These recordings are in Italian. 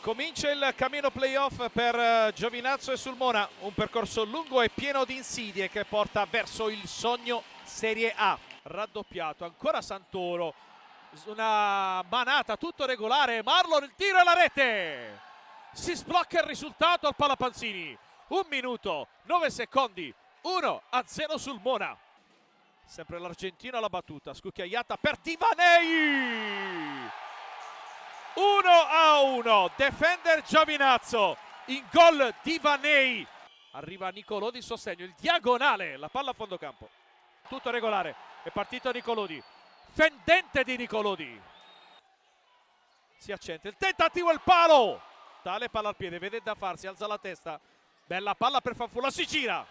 Comincia il cammino playoff per Giovinazzo e Sulmona, un percorso lungo e pieno di insidie che porta verso il sogno Serie A. Raddoppiato, ancora Santoro, una manata tutto regolare, Marlon, il tiro e la rete! Si sblocca il risultato al Palapanzini, 1 minuto, 9 secondi, 1-0 Sulmona. Sempre l'argentino alla battuta, scucchiaiata per Divanei! 1-1, defender Giovinazzo, in gol Divanei. Arriva Nicolodi in sostegno, il diagonale, la palla a fondo campo. Tutto regolare, è partito Nicolodi, fendente di Nicolodi. Si accende, il tentativo e il palo. Tale palla al piede, vede da farsi, alza la testa. Bella palla per Fanfulla, si gira.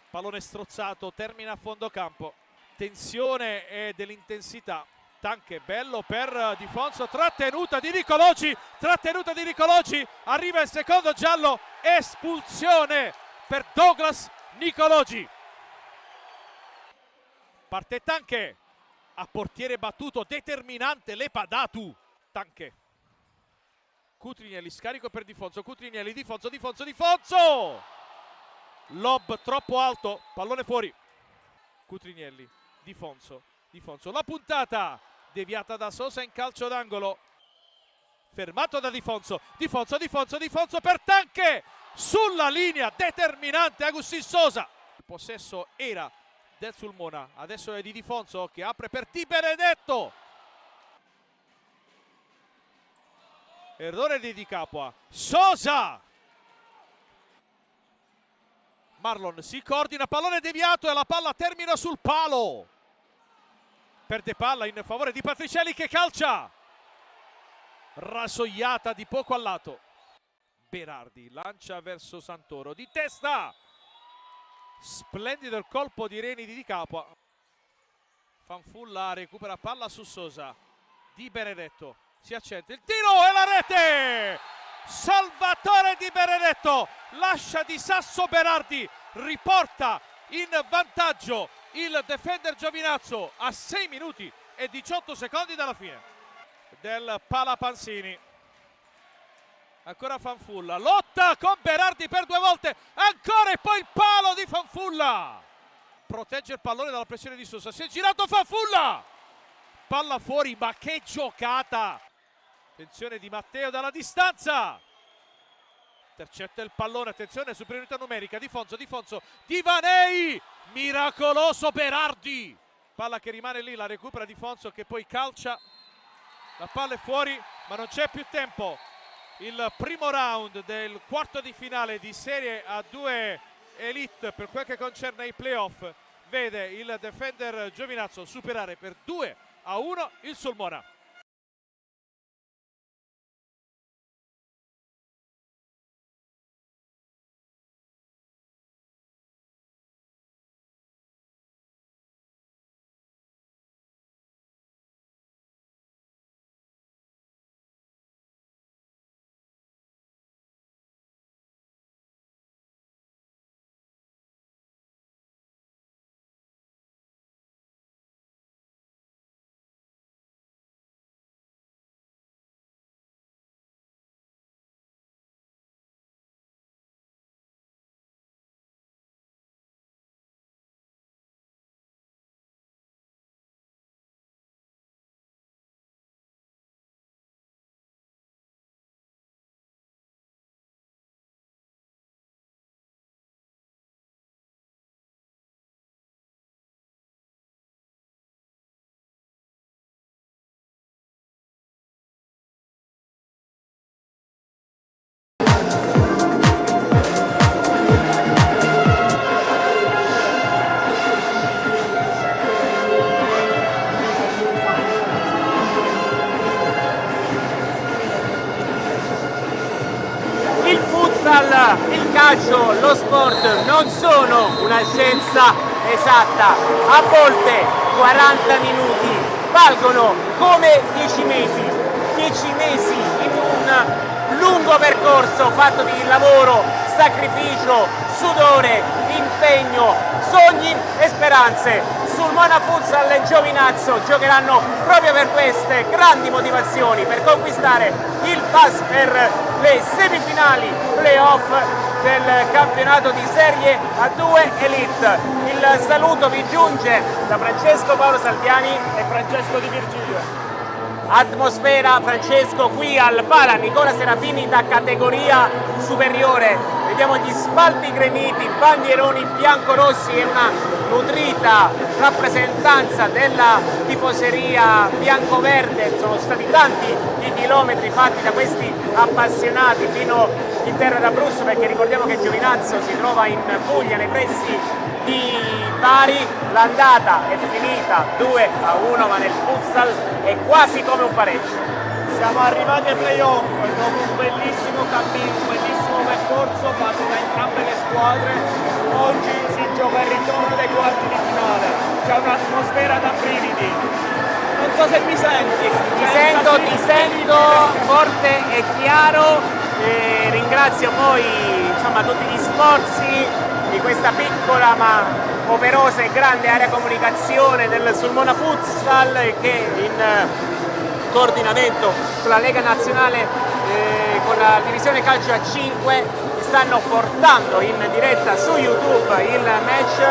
Pallone strozzato, termina a fondo campo. Tensione e dell'intensità. Tanche, bello per Di Fonso, trattenuta di Nicologi, arriva il secondo giallo, espulsione per Douglas Nicologi. Parte Tanche, a portiere battuto, determinante Lepadatu. Tanche. Cutrignelli, scarico per Di Fonso, Cutrignelli, Di Fonso! Lob troppo alto, pallone fuori. Cutrignelli, Di Fonso, la puntata deviata da Sosa in calcio d'angolo, fermato da Di Fonso per Tanche, sulla linea, determinante Agustin Sosa. Il possesso era del Sulmona, adesso è di Di Fonso che apre per Di Benedetto. Errore di Di Capua, Sosa. Marlon si coordina, pallone deviato e la palla termina sul palo. Perde palla in favore di Patricielli che calcia. Rasoiata di poco al lato. Berardi lancia verso Santoro di testa. Splendido il colpo di Reni di Di Capua. Fanfulla recupera palla su Sosa. Di Benedetto si accende il tiro e la rete. Salvatore Di Benedetto lascia di sasso Berardi, riporta in vantaggio il defender Giovinazzo a 6 minuti e 18 secondi dalla fine del Palapanzini. Ancora Fanfulla, lotta con Berardi per 2 volte, ancora e poi il palo di Fanfulla. Protegge il pallone dalla pressione di Sosa, si è girato Fanfulla. Palla fuori, ma che giocata! Attenzione di Matteo dalla distanza. Intercetta il pallone, attenzione, superiorità numerica, Di Fonso, Divanei, miracoloso Berardi. Palla che rimane lì, la recupera Di Fonso che poi calcia. La palla è fuori, ma non c'è più tempo. Il primo round del quarto di finale di Serie A2 Elite per quel che concerne i playoff vede il defender Giovinazzo superare per 2-1 il Sulmona. Il calcio, lo sport non sono una scienza esatta, a volte 40 minuti valgono come 10 mesi in un lungo percorso fatto di lavoro, sacrificio, sudore, impegno, sogni e speranze. Sulmona Futsal e Giovinazzo giocheranno proprio per queste grandi motivazioni, per conquistare il pass per le semifinali playoff del campionato di Serie A2 Elite. Il saluto vi giunge da Francesco Paolo Salviani e Francesco Di Virgilio. Atmosfera, Francesco, qui al Pala Nicola Serafini da categoria superiore. Vediamo gli spalti gremiti, bandieroni biancorossi e una nutrita rappresentanza della tifoseria bianco-verde. Sono stati tanti i chilometri fatti da questi appassionati fino in terra d'Abruzzo, perché ricordiamo che Giovinazzo si trova in Puglia, nei pressi di Bari. L'andata è finita 2-1, ma nel futsal è quasi come un pareggio. Siamo arrivati ai playoff dopo un bellissimo cammino, un bellissimo percorso fatto da entrambe le squadre. Oggi si gioca il ritorno dei quarti di finale, c'è un'atmosfera da brividi. Non so se mi senti. Ti sento forte e chiaro. E ringrazio poi tutti gli sforzi di questa piccola ma operosa e grande area comunicazione del Sulmona Futsal, che in coordinamento con la Lega Nazionale, con la divisione calcio a 5, stanno portando in diretta su YouTube il match.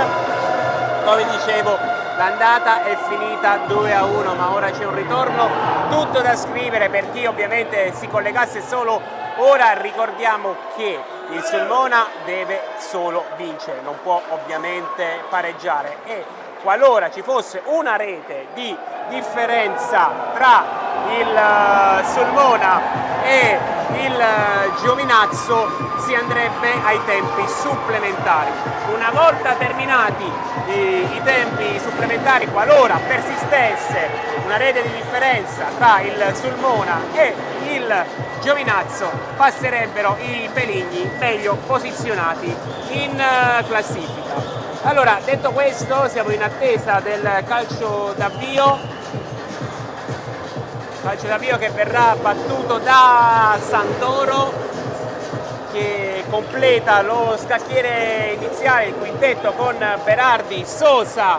Come dicevo, l'andata è finita 2-1, ma ora c'è un ritorno tutto da scrivere per chi ovviamente si collegasse solo ora. Ricordiamo che il Sulmona deve solo vincere, non può ovviamente pareggiare, e qualora ci fosse una rete di differenza tra il Sulmona e il Giovinazzo si andrebbe ai tempi supplementari. Una volta terminati i tempi supplementari, qualora persistesse una rete di differenza tra il Sulmona e il Giovinazzo, passerebbero i Peligni meglio posizionati in classifica. Allora, detto questo, siamo in attesa del calcio d'avvio che verrà battuto da Santoro, che completa lo scacchiere iniziale, il quintetto con Berardi, Sosa,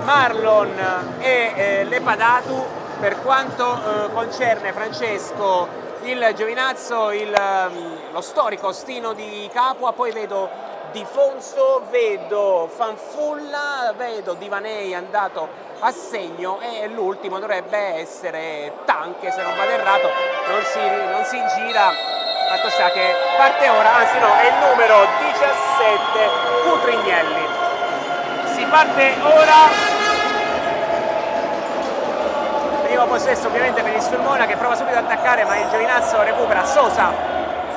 Marlon e Lepadatu. Per quanto concerne Francesco il Giovinazzo, lo storico Stino di Capua, poi vedo Di Fonso, vedo Fanfulla, vedo Divanei andato a segno, e l'ultimo dovrebbe essere Tanche, se non vado errato, non si gira. Fatto sta che parte ora, anzi no, è il numero 17, Cutrignelli. Si parte ora. Primo possesso ovviamente per il Sulmona, che prova subito ad attaccare, ma il Giovinazzo recupera. Sosa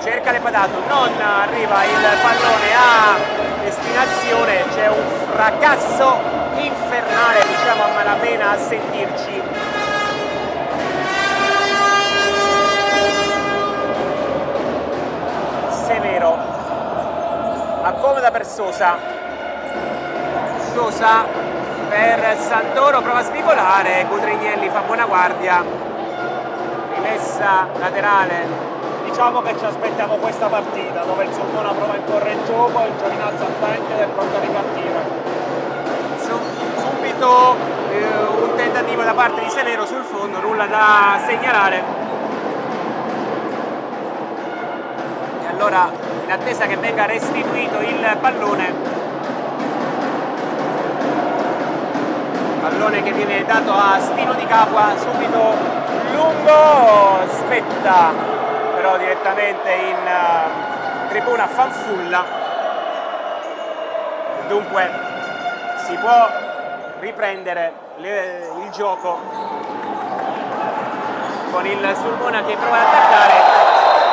cerca Lepadato, non arriva il pallone a destinazione. C'è un fracasso infernale, diciamo a malapena a sentirci. Severo accomoda per Sosa per Santoro, prova a svicolare, Cutrignelli fa buona guardia, rimessa laterale. Diciamo che ci aspettiamo questa partita dove il Sulmona prova a imporre il gioco e il Giovinazzo attento ed è pronto a ripartire. Subito un tentativo da parte di Severo sul fondo, nulla da segnalare. E allora, in attesa che venga restituito il pallone che viene dato a Stino di Capua, subito lungo, spetta però direttamente in tribuna Fanfulla. Dunque si può riprendere il gioco con il Sulmona che prova ad attaccare,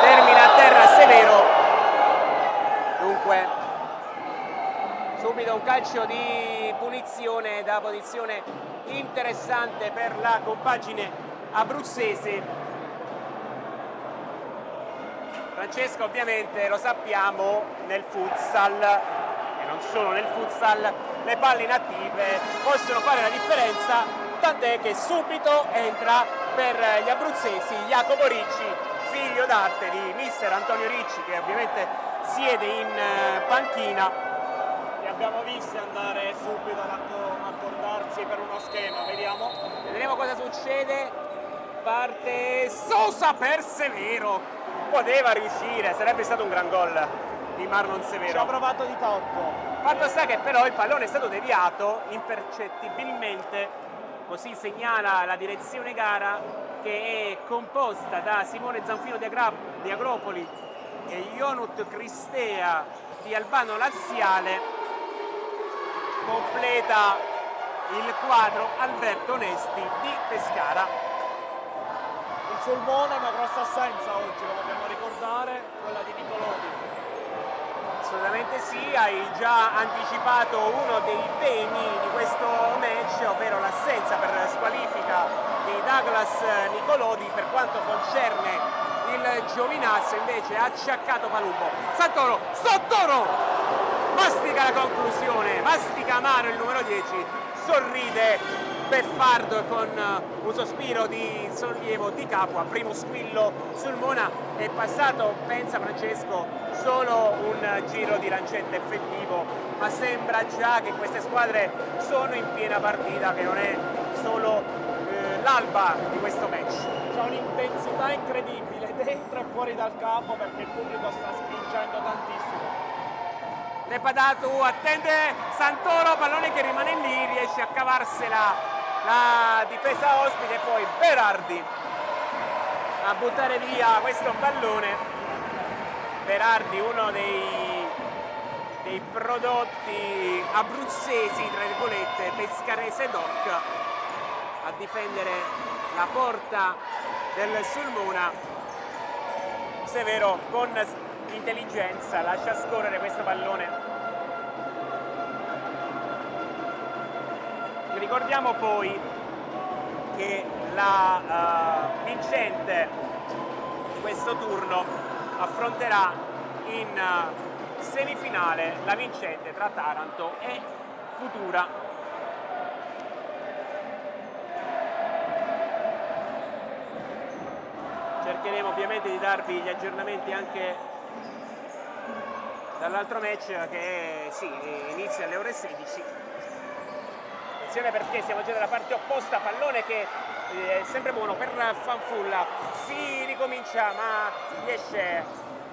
termina a terra Severo. Dunque subito un calcio di punizione da posizione interessante per la compagine abruzzese. Francesco, ovviamente lo sappiamo, nel futsal e non solo nel futsal le palle inattive possono fare la differenza, tant'è che subito entra per gli abruzzesi Jacopo Ricci, figlio d'arte di mister Antonio Ricci, che ovviamente siede in panchina. abbiamo visti andare subito ad accordarsi per uno schema, vediamo. Vedremo cosa succede. Parte Sosa per Severo. Poteva riuscire, sarebbe stato un gran gol di Marlon Ci ha Severo. provato di tocco. Fatto sta che però il pallone è stato deviato impercettibilmente, così segnala la direzione gara, che è composta da Simone Zanfino di Agropoli e Ionut Cristea di Albano Laziale. Completa il quadro Alberto Onesti di Pescara. Il Sulmona è una grossa assenza oggi, lo dobbiamo ricordare, quella di Nicolodi. Assolutamente sì, hai già anticipato uno dei temi di questo match, ovvero l'assenza per squalifica di Douglas Nicolodi. Per quanto concerne il Giovinazzo invece ha acciaccato Palumbo. Santoro, mastica la conclusione, mastica amaro il numero 10, sorride beffardo con un sospiro di sollievo di capo. A primo squillo sul Mona è passato, pensa Francesco, solo un giro di lancetta effettivo, ma sembra già che queste squadre sono in piena partita, che non è solo l'alba di questo match. C'è un'intensità incredibile dentro e fuori dal campo perché il pubblico sta spingendo tantissimo. Lepatatu attende Santoro, pallone che rimane lì, riesce a cavarsela la difesa ospite, poi Berardi a buttare via questo pallone. Berardi, uno dei prodotti abruzzesi, tra virgolette, pescarese doc, a difendere la porta del Sulmona. Severo con intelligenza lascia scorrere questo pallone. Ricordiamo poi che la vincente di questo turno affronterà in semifinale la vincente tra Taranto e Futura. Cercheremo ovviamente di darvi gli aggiornamenti anche dall'altro match che inizia alle ore 16. Attenzione perché siamo già dalla parte opposta, pallone che è sempre buono per Fanfulla, si ricomincia ma riesce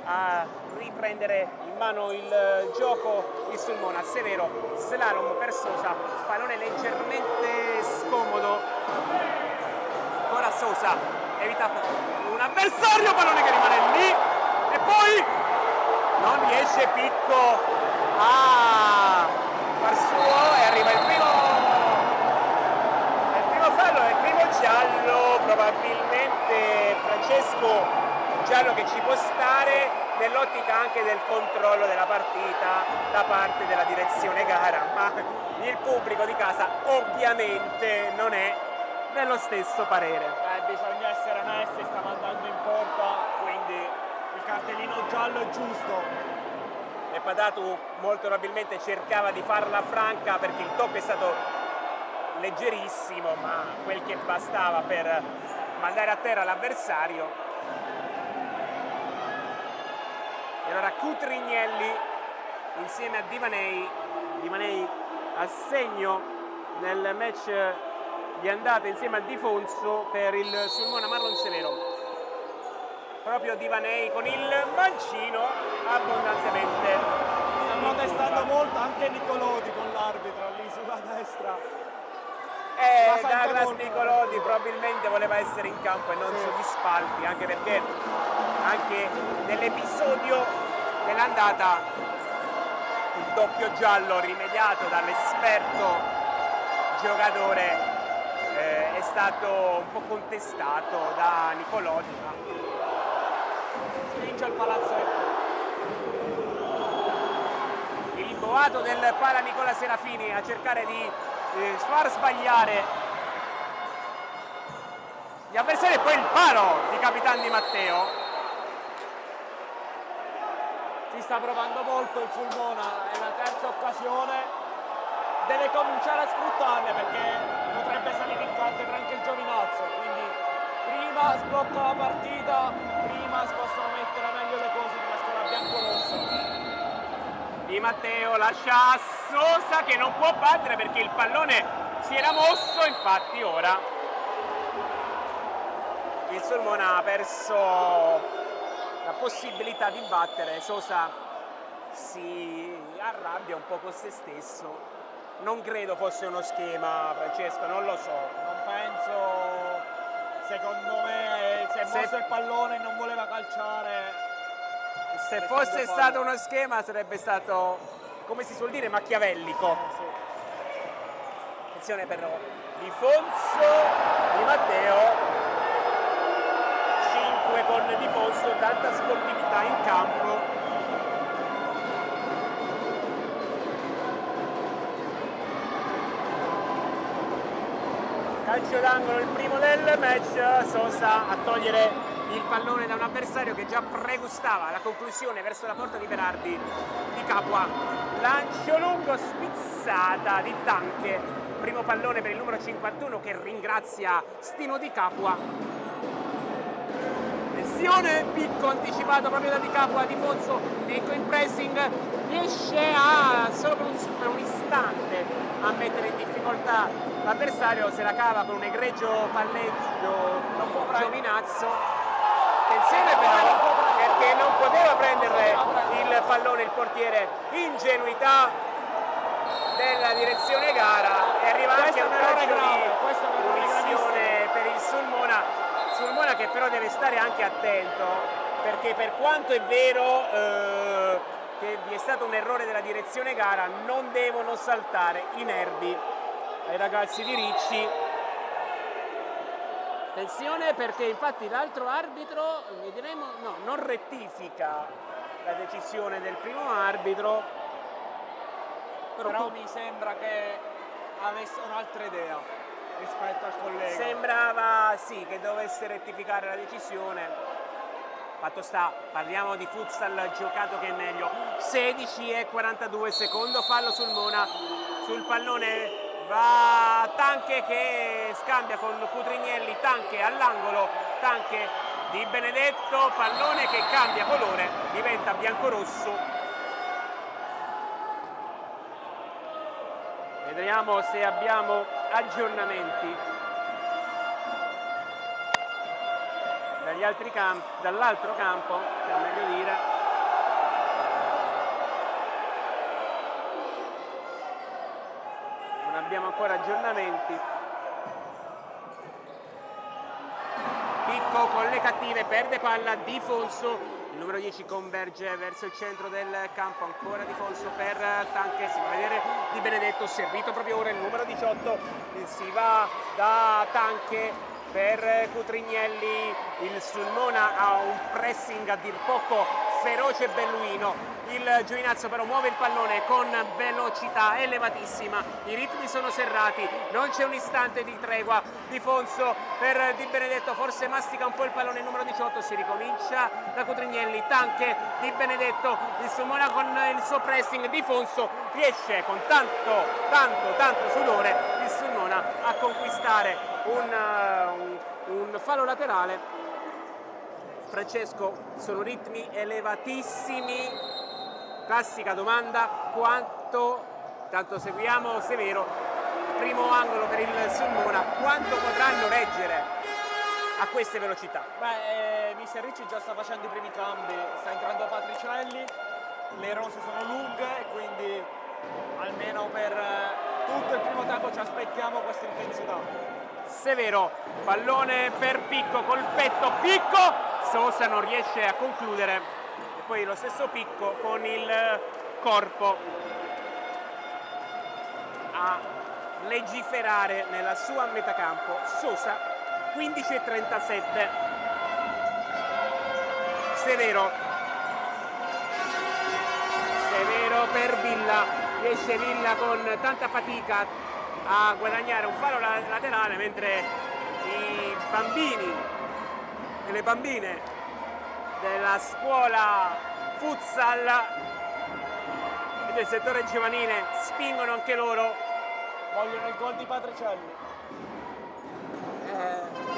a riprendere in mano il gioco il Sulmona. Severo, slalom per Sosa, pallone leggermente scomodo, ancora Sosa, evita un avversario, pallone che rimane lì e poi non riesce Picco a far suo e arriva il primo fallo, il primo giallo, probabilmente Francesco, giallo che ci può stare nell'ottica anche del controllo della partita da parte della direzione gara, ma il pubblico di casa ovviamente non è dello stesso parere. Bisogna essere onesti, sta mandando in porta, quindi il cartellino giallo è giusto. E Padatu molto probabilmente cercava di farla franca perché il tocco è stato leggerissimo, ma quel che bastava per mandare a terra l'avversario. E allora Cutrignelli insieme a Divanei a segno nel match di andata insieme a Di Fonso per il Sulmona Marlon Severo. Proprio Divanei con il mancino abbondantemente. Sta protestando molto anche Nicolodi con l'arbitro lì sulla destra. Douglas Nicolodi probabilmente voleva essere in campo e non sugli spalti, anche perché anche nell'episodio dell'andata il doppio giallo rimediato dall'esperto giocatore è stato un po' contestato da Nicolodi, ma Spinge il palazzetto. il boato del Pala Nicola Serafini a cercare di far sbagliare gli avversari e poi il palo di Capitan Di Matteo. Si sta provando molto il Sulmona, è la terza occasione, deve cominciare a sfruttarle perché potrebbe salire in cattedra anche il Giovinazzo, quindi prima sblocca la partita, prima si possono mettere meglio le cose nella squadra biancorossa. Di Matteo lascia a Sosa che non può battere perché il pallone si era mosso, infatti ora il Sulmona ha perso la possibilità di battere. Sosa si arrabbia un po' con se stesso. Non credo fosse uno schema, Francesco, non lo so. Non penso, secondo me si è mosso il pallone e non voleva calciare. Se fosse stato uno schema sarebbe stato, come si suol dire, machiavellico. Sì. Attenzione però, Di Fonso, Di Matteo, 5 con Di Fonso, tanta sportività in campo. Calcio d'angolo, il primo del match, Sosa a togliere il pallone da un avversario che già pregustava la conclusione verso la porta di Berardi. Di Capua, lancio lungo, spizzata di Tanche, primo pallone per il numero 51 che ringrazia Stino Di Capua. Tensione, picco anticipato proprio da Di Capua, Di Fonso, ecco in pressing, riesce a solo per un istante a mettere in difficoltà l'avversario, se la cava con un egregio palleggio Giovinazzo. Attenzione però perché non poteva prendere il pallone il portiere, ingenuità della direzione gara e arriva anche un calcio di punizione per il Sulmona che però deve stare anche attento, perché per quanto è vero che vi è stato un errore della direzione gara, non devono saltare i nervi ai ragazzi di Ricci. Attenzione perché infatti l'altro arbitro, vedremo, no, non rettifica la decisione del primo arbitro, Però mi sembra che avesse un'altra idea rispetto al collega. sembrava sì che dovesse rettificare la decisione. Fatto sta, parliamo di futsal giocato che è meglio. 16:42, secondo fallo Sulmona. Sul pallone va Tanche che scambia con Cutrignelli, Tanche all'angolo, Tanche Di Benedetto, pallone che cambia colore, diventa biancorosso. Vediamo se abbiamo aggiornamenti dagli altri campi, dall'altro campo, per meglio dire. Non abbiamo ancora aggiornamenti. Picco con le cattive, perde palla Di Fonso. Il numero 10 converge verso il centro del campo, ancora Di Fonso per Tanche, si va a vedere Di Benedetto, servito proprio ora il numero 18, si va da Tanche per Cutrignelli. Il Sulmona ha un pressing a dir poco feroce e belluino. Il Giovinazzo però muove il pallone con velocità elevatissima, i ritmi sono serrati, non c'è un istante di tregua. Di Fonso per Di Benedetto, forse mastica un po' il pallone il numero 18, si ricomincia da Cutrignelli, Tanche, Di Benedetto, il Sulmona con il suo pressing, Di Fonso riesce con tanto sudore il Sulmona a conquistare un fallo laterale. Francesco, sono ritmi elevatissimi. Classica domanda, quanto, tanto seguiamo Severo, primo angolo per il Sulmona, quanto potranno reggere a queste velocità? Beh, Mister Ricci già sta facendo i primi cambi, sta entrando Patricielli, le rose sono lunghe, quindi almeno per tutto il primo tempo ci aspettiamo questa intensità. Severo, pallone per Picco, col petto, Picco, Sosa non riesce a concludere. Poi lo stesso Picco con il corpo a legiferare nella sua metacampo. Sosa 15:37. Severo per Villa, riesce Villa con tanta fatica a guadagnare un fallo laterale, mentre i bambini e le bambine della scuola futsal e del settore giovanile spingono anche loro. Vogliono il gol di Patricielli.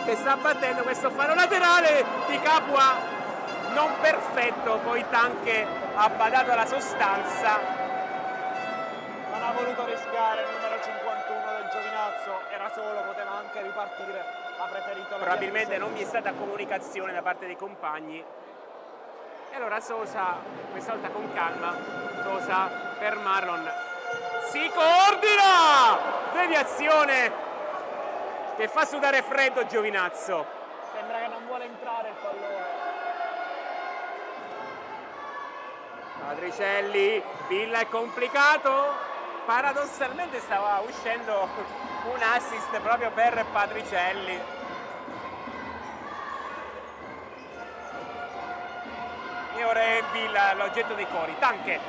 Che sta battendo questo fallo laterale di Capua non perfetto, poi Tanche ha badato alla sostanza voluto rischiare il numero 51 del Giovinazzo, era solo, poteva anche ripartire, ha preferito... Probabilmente non vi è stata comunicazione da parte dei compagni. E allora Sosa, questa volta con calma, Sosa per Marlon, si coordina! Deviazione che fa sudare freddo Giovinazzo. Sembra che non vuole entrare il pallone. Patricielli, Villa è complicato, paradossalmente stava uscendo un assist proprio per Patricielli. E ora è Villa l'oggetto dei cori. Tanche,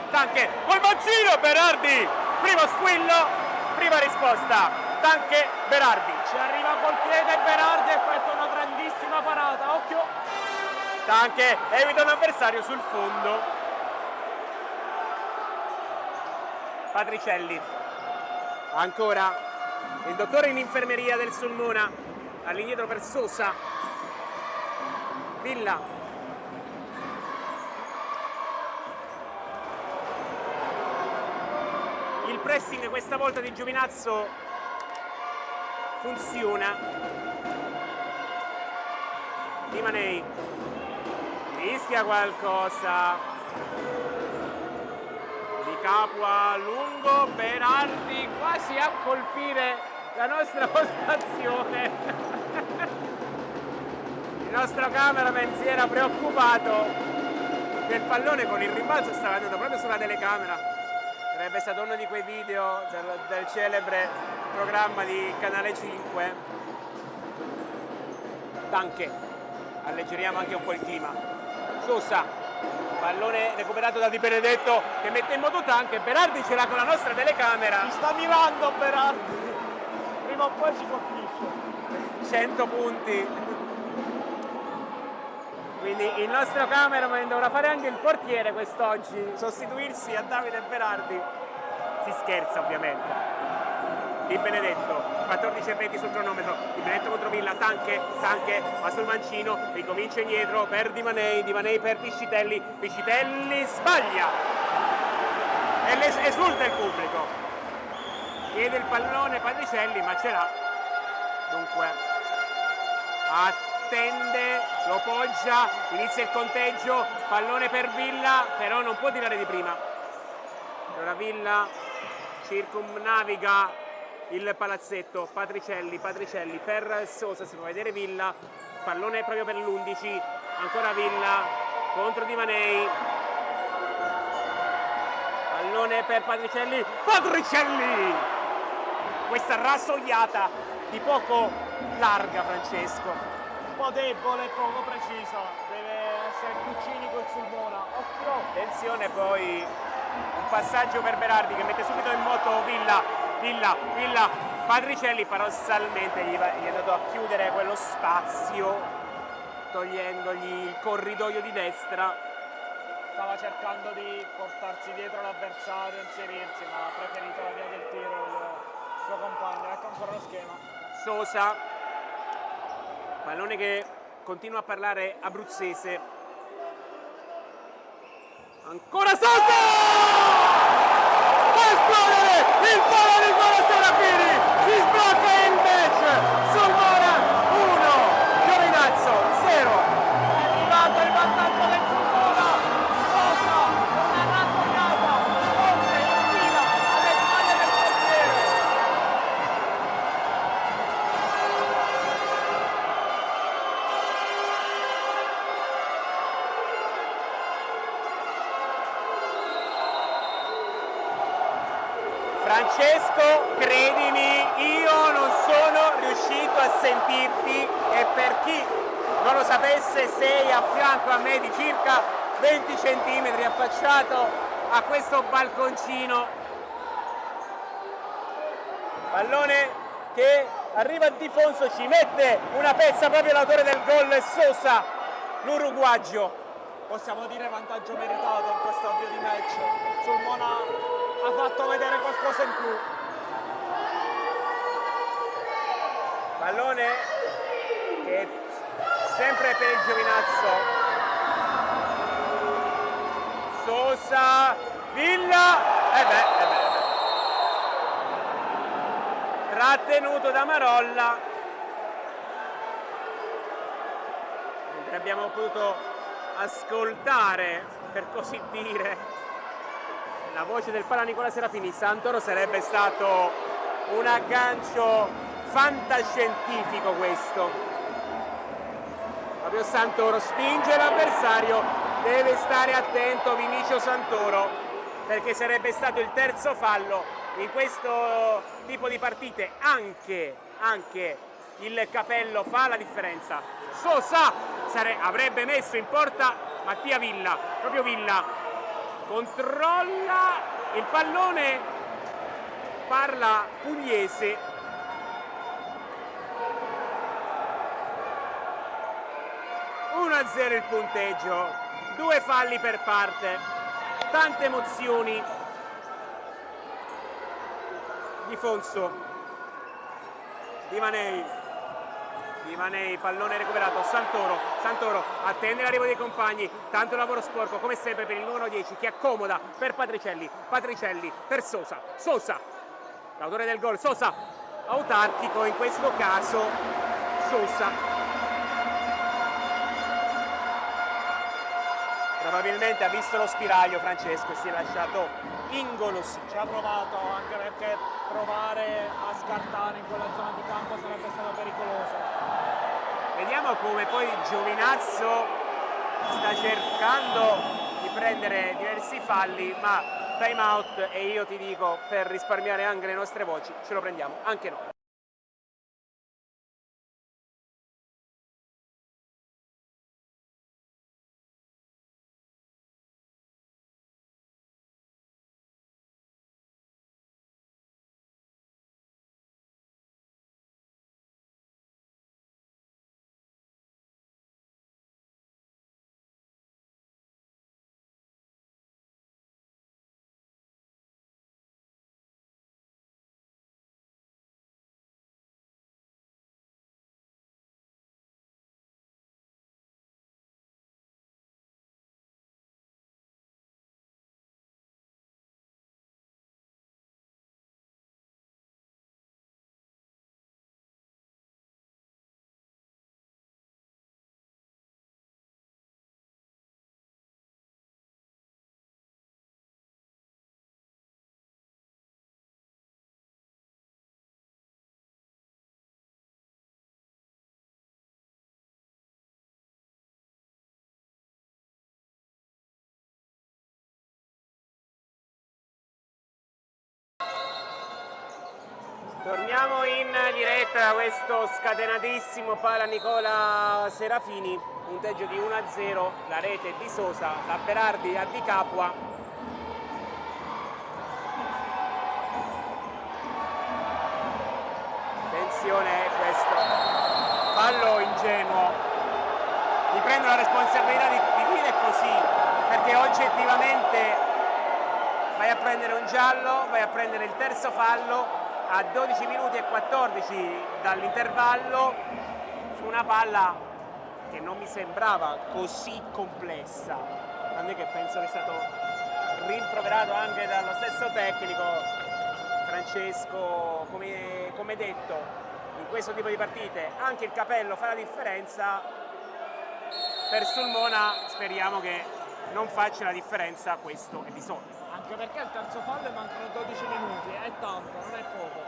col mancino Berardi, primo squillo, prima risposta, Tanche Berardi. Ci arriva col piede Berardi, effettua una grandissima parata, occhio! Tanche evita un avversario sul fondo. Patricielli, ancora il dottore in infermeria del Sulmona, all'indietro per Sosa. Villa, il pressing questa volta di Giovinazzo funziona. Di Manei rischia qualcosa. Capua lungo, Berardi quasi a colpire la nostra postazione. Il nostro cameraman si era preoccupato che il pallone con il rimbalzo stava andando proprio sulla telecamera. Sarebbe stato uno di quei video del celebre programma di Canale 5. Tanche, alleggeriamo anche un po' il clima. Sosa, pallone recuperato da Di Benedetto che mette in moto Tanche. Berardi ce l'ha con la nostra telecamera. Ci sta mirando Berardi, prima o poi ci colpisce. 100 punti. Quindi il nostro cameraman dovrà fare anche il portiere quest'oggi, sostituirsi a Davide Berardi. Si scherza ovviamente. Di Benedetto, 14:20 sul cronometro. Di Benedetto contro Villa, Tanche va sul mancino, ricomincia indietro per Di Manei per Piscitelli sbaglia e esulta il pubblico. Chiede il pallone Patricielli, ma ce l'ha. Dunque attende, lo poggia, inizia il conteggio, pallone per Villa, però non può tirare di prima. Allora Villa circumnaviga il palazzetto. Patricielli per Sosa, si può vedere Villa, pallone proprio per l'11, ancora Villa contro Di Manei, pallone per Patricielli, questa rassoiata di poco larga, Francesco, Un po' debole e poco precisa, deve essere più cinico il Sulmona, occhio! attenzione, poi un passaggio per Berardi che mette subito in moto Villa, Patricielli paradossalmente gli è andato a chiudere quello spazio togliendogli il corridoio di destra. Stava cercando di portarsi dietro l'avversario, inserirsi, ma ha preferito la via del tiro il suo compagno. Ecco ancora lo schema. Sosa, pallone che continua a parlare abruzzese. Ancora Sosa! Può esplodere il palo di Nicola Serafini, si sblocca il match, Sulmona 1, Giovinazzo 0. È arrivato il vantaggio del Sulmona, Sosa, una rassoiata, oltre in fila alle spalle del portiere. Francesco, credimi, io non sono riuscito a sentirti e per chi non lo sapesse sei a fianco a me di circa 20 centimetri affacciato a questo balconcino. Pallone che arriva di Fonso, ci mette una pezza proprio l'autore del gol, Sosa, l'uruguagio. Possiamo dire vantaggio meritato in questo avvio di match. Sulmona ha fatto vedere qualcosa in più. Pallone che sempre per il Giovinazzo. Sosa, Villa, trattenuto da Marolla, mentre abbiamo potuto ascoltare, per così dire, la voce del Palanicola Serafini. Santoro sarebbe stato un aggancio fantascientifico questo. Proprio Santoro spinge l'avversario, deve stare attento Vinicio Santoro, perché sarebbe stato il terzo fallo in questo tipo di partite. Anche il capello fa la differenza. Sosa avrebbe messo in porta Mattia Villa, proprio Villa controlla il pallone, parla Pugliese. (1-0) il punteggio, 2 falli per parte, tante emozioni. Di Fonso, Divanei, pallone recuperato, Santoro attende l'arrivo dei compagni, tanto lavoro sporco come sempre per il numero 10 che accomoda per Patricielli per Sosa, l'autore del gol, Sosa, autarchico in questo caso, Sosa. Probabilmente ha visto lo spiraglio Francesco e si è lasciato ingolosire. Ci ha provato, anche perché provare a scartare in quella zona di campo sarebbe stato pericoloso. Vediamo come poi Giovinazzo sta cercando di prendere diversi falli, ma time out, e io ti dico, per risparmiare anche le nostre voci, ce lo prendiamo anche noi. Torniamo in diretta da questo scatenatissimo Palanicola Serafini, punteggio di 1-0, la rete di Sosa, da Berardi a Di Capua. Attenzione, questo fallo ingenuo, mi prendo la responsabilità di dire così, perché oggettivamente vai a prendere un giallo, vai a prendere il terzo fallo a 12 minuti e 14 dall'intervallo su una palla che non mi sembrava così complessa, tant'è che penso che è stato rimproverato anche dallo stesso tecnico Francesco, come detto, in questo tipo di partite anche il capello fa la differenza. Per Sulmona speriamo che non faccia la differenza questo episodio. Anche perché il terzo fallo mancano 12 minuti, è tanto, non è poco.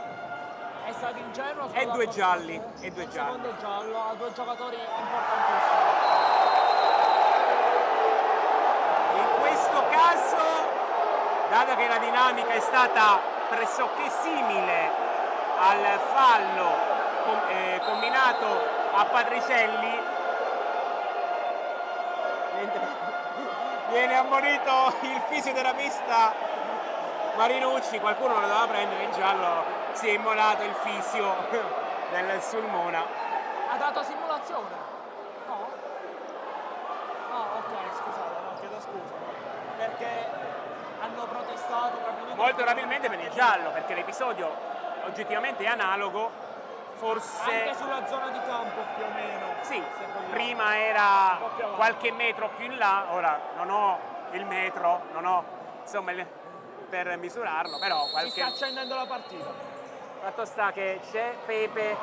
È stato ingenuo. E due gialli, il secondo giallo a 2 giocatori importantissimi. In questo caso, dato che la dinamica è stata pressoché simile al fallo combinato a Patricielli, viene ammonito il fisioterapista Marinucci, qualcuno lo doveva prendere in giallo, si è immolato il fisio del Sulmona. Ha dato simulazione? No? No, ok, scusate, no, chiedo scusa. Perché hanno protestato probabilmente... Molto probabilmente per il giallo, perché l'episodio oggettivamente è analogo, forse... Anche sulla zona di campo più o meno. Sì, prima era qualche metro più in là, ora non ho il metro, non ho insomma per misurarlo, però Si sta accendendo la partita. Fatto sta che c'è Pepe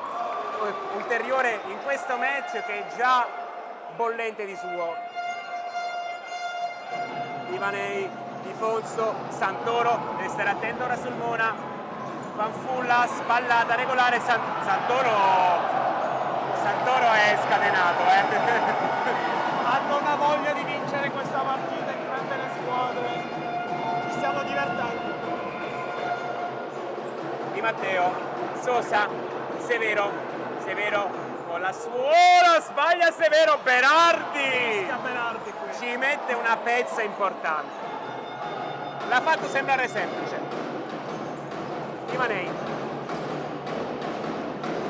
ulteriore in questo match che è già bollente di suo. Ivanei, Di Fonso, Santoro, deve stare attento ora sul Mona. Fanfulla, spallata, regolare, Santoro è scatenato. Hanno una voglia di vincere questa partita entrambe le squadre. Ci stiamo divertendo. Di Matteo, Sosa, Severo con la suola, sbaglia Severo, Berardi ci mette una pezza importante, l'ha fatto sembrare semplice. Ivanei,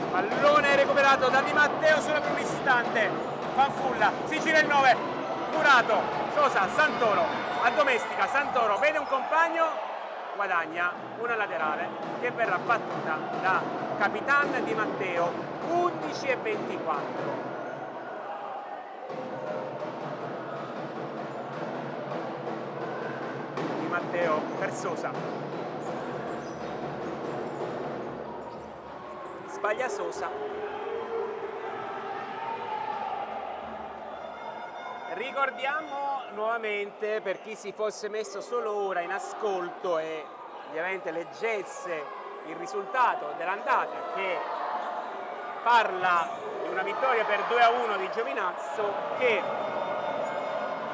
pallone recuperato da Di Matteo solo per un istante, Fanfulla, si gira il 9, Murato, Sosa, Santoro, addomestica, Santoro vede un compagno, guadagna una laterale che verrà battuta da Capitan Di Matteo, 11:24. Di Matteo per Sosa, sbaglia Sosa, ricordiamo nuovamente, per chi si fosse messo solo ora in ascolto e ovviamente leggesse il risultato dell'andata, che parla di una vittoria per 2-1 di Giovinazzo, che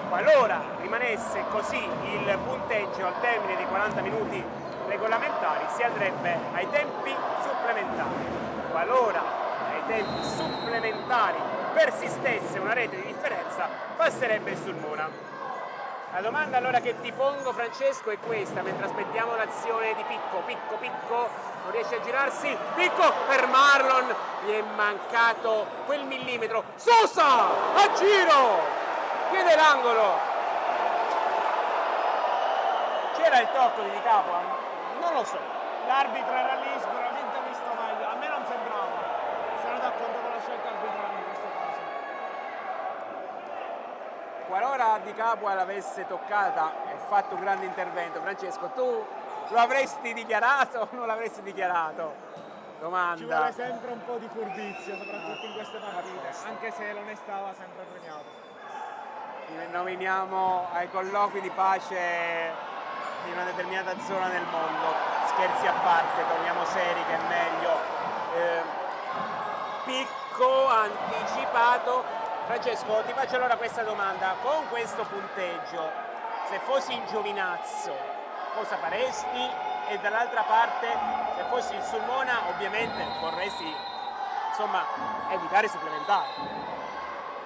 qualora rimanesse così il punteggio al termine dei 40 minuti regolamentari si andrebbe ai tempi supplementari. Qualora ai tempi supplementari persistesse una rete di differenza, passerebbe sul Mona. La domanda allora che ti pongo, Francesco, è questa, mentre aspettiamo l'azione di Picco, non riesce a girarsi, Picco per Marlon, gli è mancato quel millimetro, Sosa a giro, chiede l'angolo, c'era il tocco di Capua? Non lo so, L'arbitro era lì, sicuramente ha visto meglio. A me non sembrava. Sono d'accordo con la scelta arbitrale in questo caso. qualora Di Capua l'avesse toccata e fatto un grande intervento, Francesco, tu lo avresti dichiarato o non l'avresti dichiarato? Domanda. Ci vuole sempre un po' di furbizia, soprattutto in queste partite, anche se l'onestà va sempre premiata. Nominiamo ai colloqui di pace in una determinata zona del mondo. Scherzi a parte, torniamo seri che è meglio. Picco anticipato. Francesco, ti faccio allora questa domanda. Con questo punteggio, se fossi in Giovinazzo, cosa faresti? E dall'altra parte, se fossi in Sulmona, ovviamente vorresti, insomma, evitare i supplementari.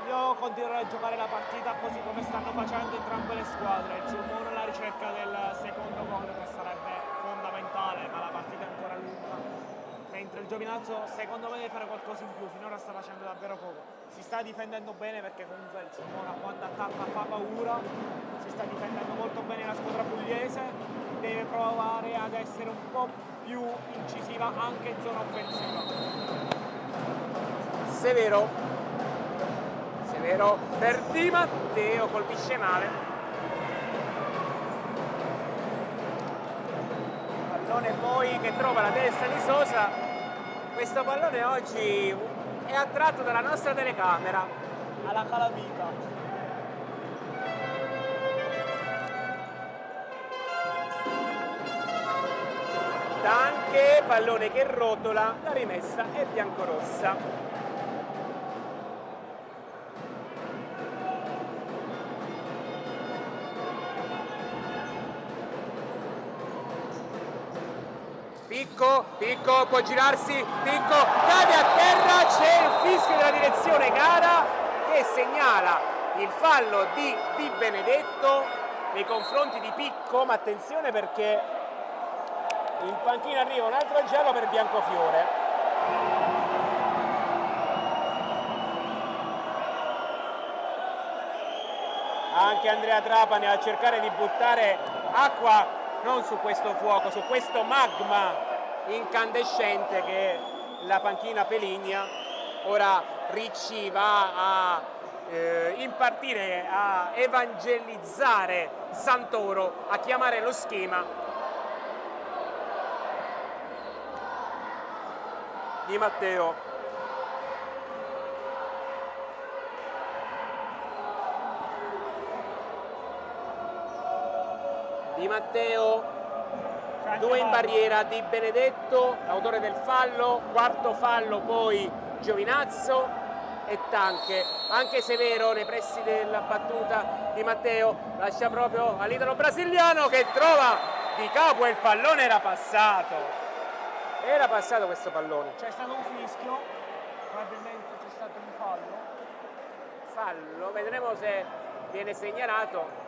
Io continuerò a giocare la partita così come stanno facendo entrambe le squadre. Il Sulmona alla ricerca del secondo gol, che sarebbe fondamentale, ma la partita è ancora lunga. Mentre il Giovinazzo secondo me deve fare qualcosa in più, finora sta facendo davvero poco. Si sta difendendo bene perché comunque il Sulmona quando attacca fa paura, si sta difendendo molto bene la squadra pugliese, deve provare ad essere un po' più incisiva anche in zona offensiva. Severo per Di Matteo, colpisce male. Pallone poi che trova la testa di Sosa. Questo pallone oggi è attratto dalla nostra telecamera. Alla calamita. Anche pallone che rotola, la rimessa è biancorossa. Picco può girarsi, Picco cade a terra, c'è il fischio della direzione gara che segnala il fallo di Di Benedetto nei confronti di Picco, ma attenzione perché in panchina arriva un altro giallo per Biancofiore. Anche Andrea Trapani a cercare di buttare acqua non su questo fuoco, su questo magma incandescente che è la panchina Peligna. Ora Ricci va a impartire, a evangelizzare Santoro, a chiamare lo schema. Di Matteo. Di Matteo, due in barriera, Di Benedetto, autore del fallo, quarto fallo poi Giovinazzo e Tanche. Anche Severo nei pressi della battuta Di Matteo, lascia proprio all'italo brasiliano che trova Di Capua e il pallone era passato. Era passato questo pallone. C'è stato un fischio, probabilmente c'è stato un fallo. Fallo, vedremo se viene segnalato.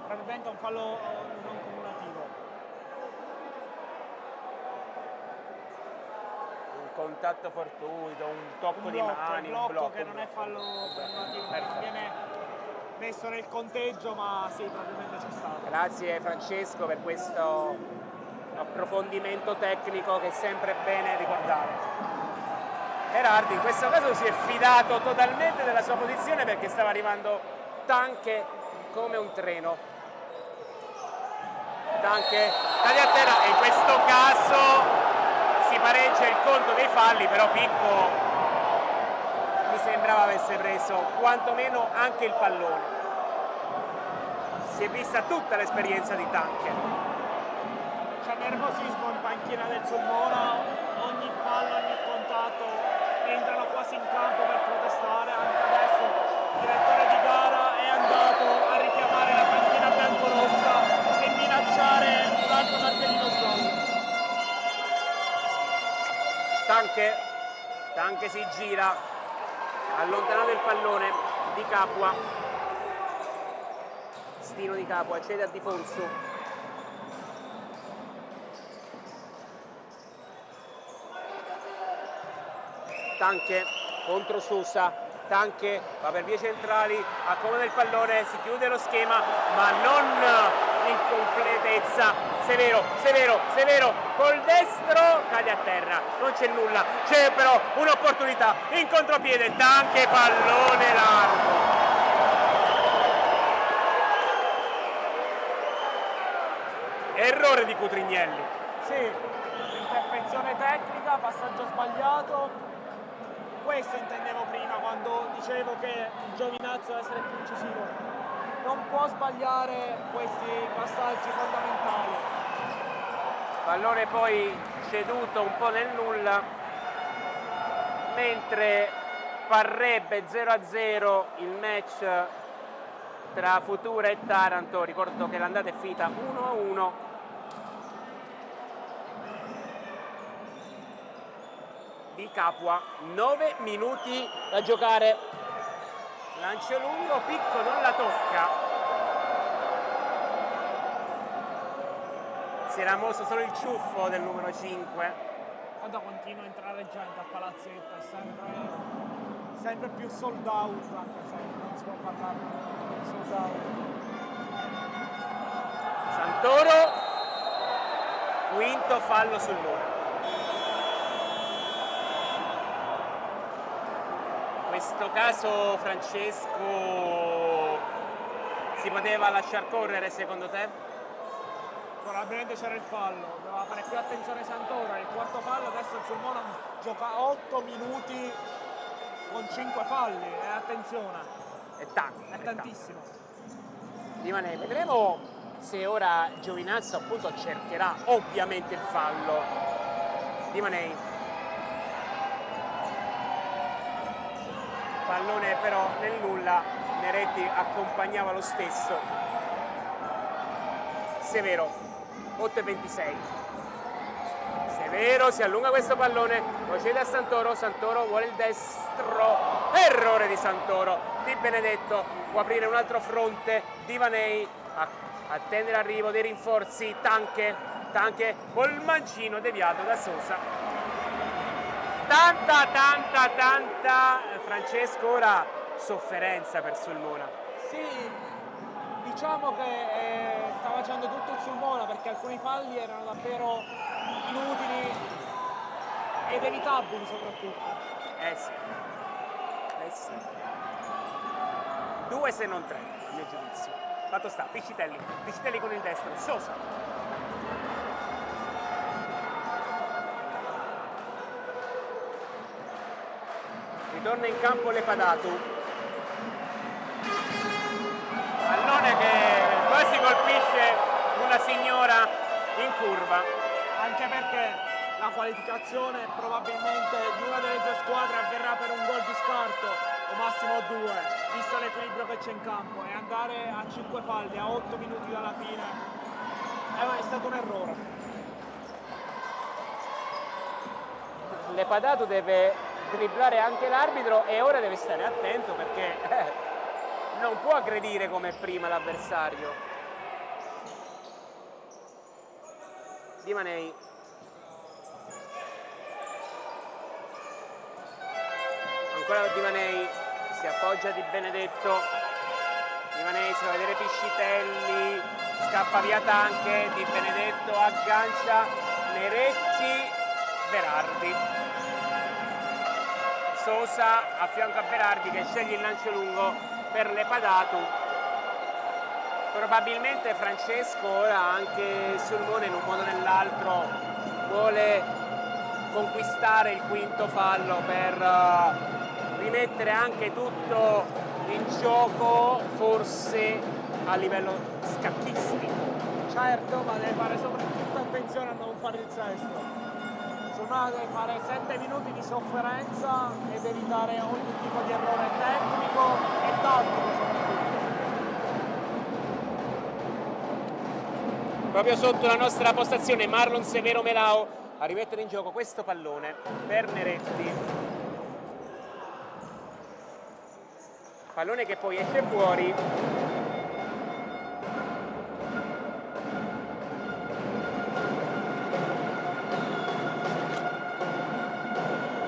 Probabilmente un fallo non cumulativo. Un contatto fortuito, un tocco di mani, un blocco che non è fallo cumulativo, non viene messo nel conteggio, ma sì, probabilmente c'è stato. Grazie Francesco per questo approfondimento tecnico che è sempre bene ricordare. Berardi in questo caso si è fidato totalmente della sua posizione perché stava arrivando Tanche come un treno. Tanche cade a terra e in questo caso si pareggia il conto dei falli, però Picco mi sembrava avesse preso quantomeno anche il pallone. Si è vista tutta l'esperienza di Tanche. C'è nervosismo in panchina del Sulmona, ogni fallo, ogni contatto, entrano quasi in campo per protestare. Anche adesso il direttore di gara è andato a richiamare la panchina biancorossa e minacciare un altro cartellino giallo. Tanche si gira, allontanato il pallone Di Capua. Stino Di Capua cede a Di Fonso. Tanche contro Sosa, Tanche va per vie centrali, accomoda il pallone, si chiude lo schema ma non in completezza. Severo col destro cade a terra, non c'è nulla, c'è però un'opportunità in contropiede, Tanche, pallone largo. Errore di Cutrignelli. Sì, imperfezione tecnica, passaggio sbagliato. Questo intendevo prima quando dicevo che il Giovinazzo deve essere più incisivo. Non può sbagliare questi passaggi fondamentali. Pallone poi ceduto un po' nel nulla, mentre parrebbe 0-0 il match tra Futura e Taranto. Ricordo che l'andata è finita 1-1. Di Capua, 9 minuti da giocare. Lancio lungo, Picco non la tocca. Si era mosso solo il ciuffo del numero 5. Quando continua a entrare gente a Palazzetto è sempre più sold out, anche se non si può parlare di sold out. Santoro, quinto fallo sul muro. In questo caso Francesco si poteva lasciar correre secondo te? Probabilmente c'era il fallo, doveva fare più attenzione Santoro, il quarto fallo, adesso il Sulmona gioca 8 minuti con 5 falli, e attenzione, È tanto. è tantissimo. Rimane, vedremo se ora Giovinazzo appunto cercherà ovviamente il fallo. Rimanei. Pallone però nel nulla, Neretti accompagnava lo stesso. Severo, 8,26. Severo si allunga questo pallone, lo cede a Santoro, Santoro vuole il destro, errore di Santoro. Di Benedetto può aprire un altro fronte, Divanei attende l'arrivo dei rinforzi, Tanche col mancino deviato da Sosa. Tanta Francesco ora sofferenza per Sulmona. Sì, diciamo che sta facendo tutto il Sulmona perché alcuni falli erano davvero inutili ed evitabili soprattutto. Sì. 2 se non 3, a mio giudizio. Fatto sta, Piscitelli con il destro, Sosa. Ritorna in campo Lepadato. Pallone che quasi colpisce una signora in curva. Anche perché la qualificazione probabilmente di una delle due squadre avverrà per un gol di scarto o massimo 2, visto l'equilibrio che c'è in campo, e andare a 5 falli a 8 minuti dalla fine è stato un errore. Lepadato deve dribblare anche l'arbitro e ora deve stare attento perché non può aggredire come prima l'avversario. Di Manei. Ancora Di Manei, si appoggia Di Benedetto. Di Manei si va a vedere Piscitelli, scappa via Tanche, Di Benedetto aggancia Neretti, Berardi. Sosa a fianco a Berardi che sceglie il lancio lungo per Lepadato. Probabilmente Francesco ora anche Sulmone in un modo o nell'altro vuole conquistare il quinto fallo per rimettere anche tutto in gioco, forse a livello scacchistico. Certo, ma deve fare soprattutto attenzione a non fare il sesto. Sulmone deve fare 7 minuti di sofferenza ed evitare ogni tipo di errore tecnico e tattico soprattutto. Proprio sotto la nostra postazione Marlon Severo Melao a rimettere in gioco questo pallone per Neretti. Pallone che poi esce fuori.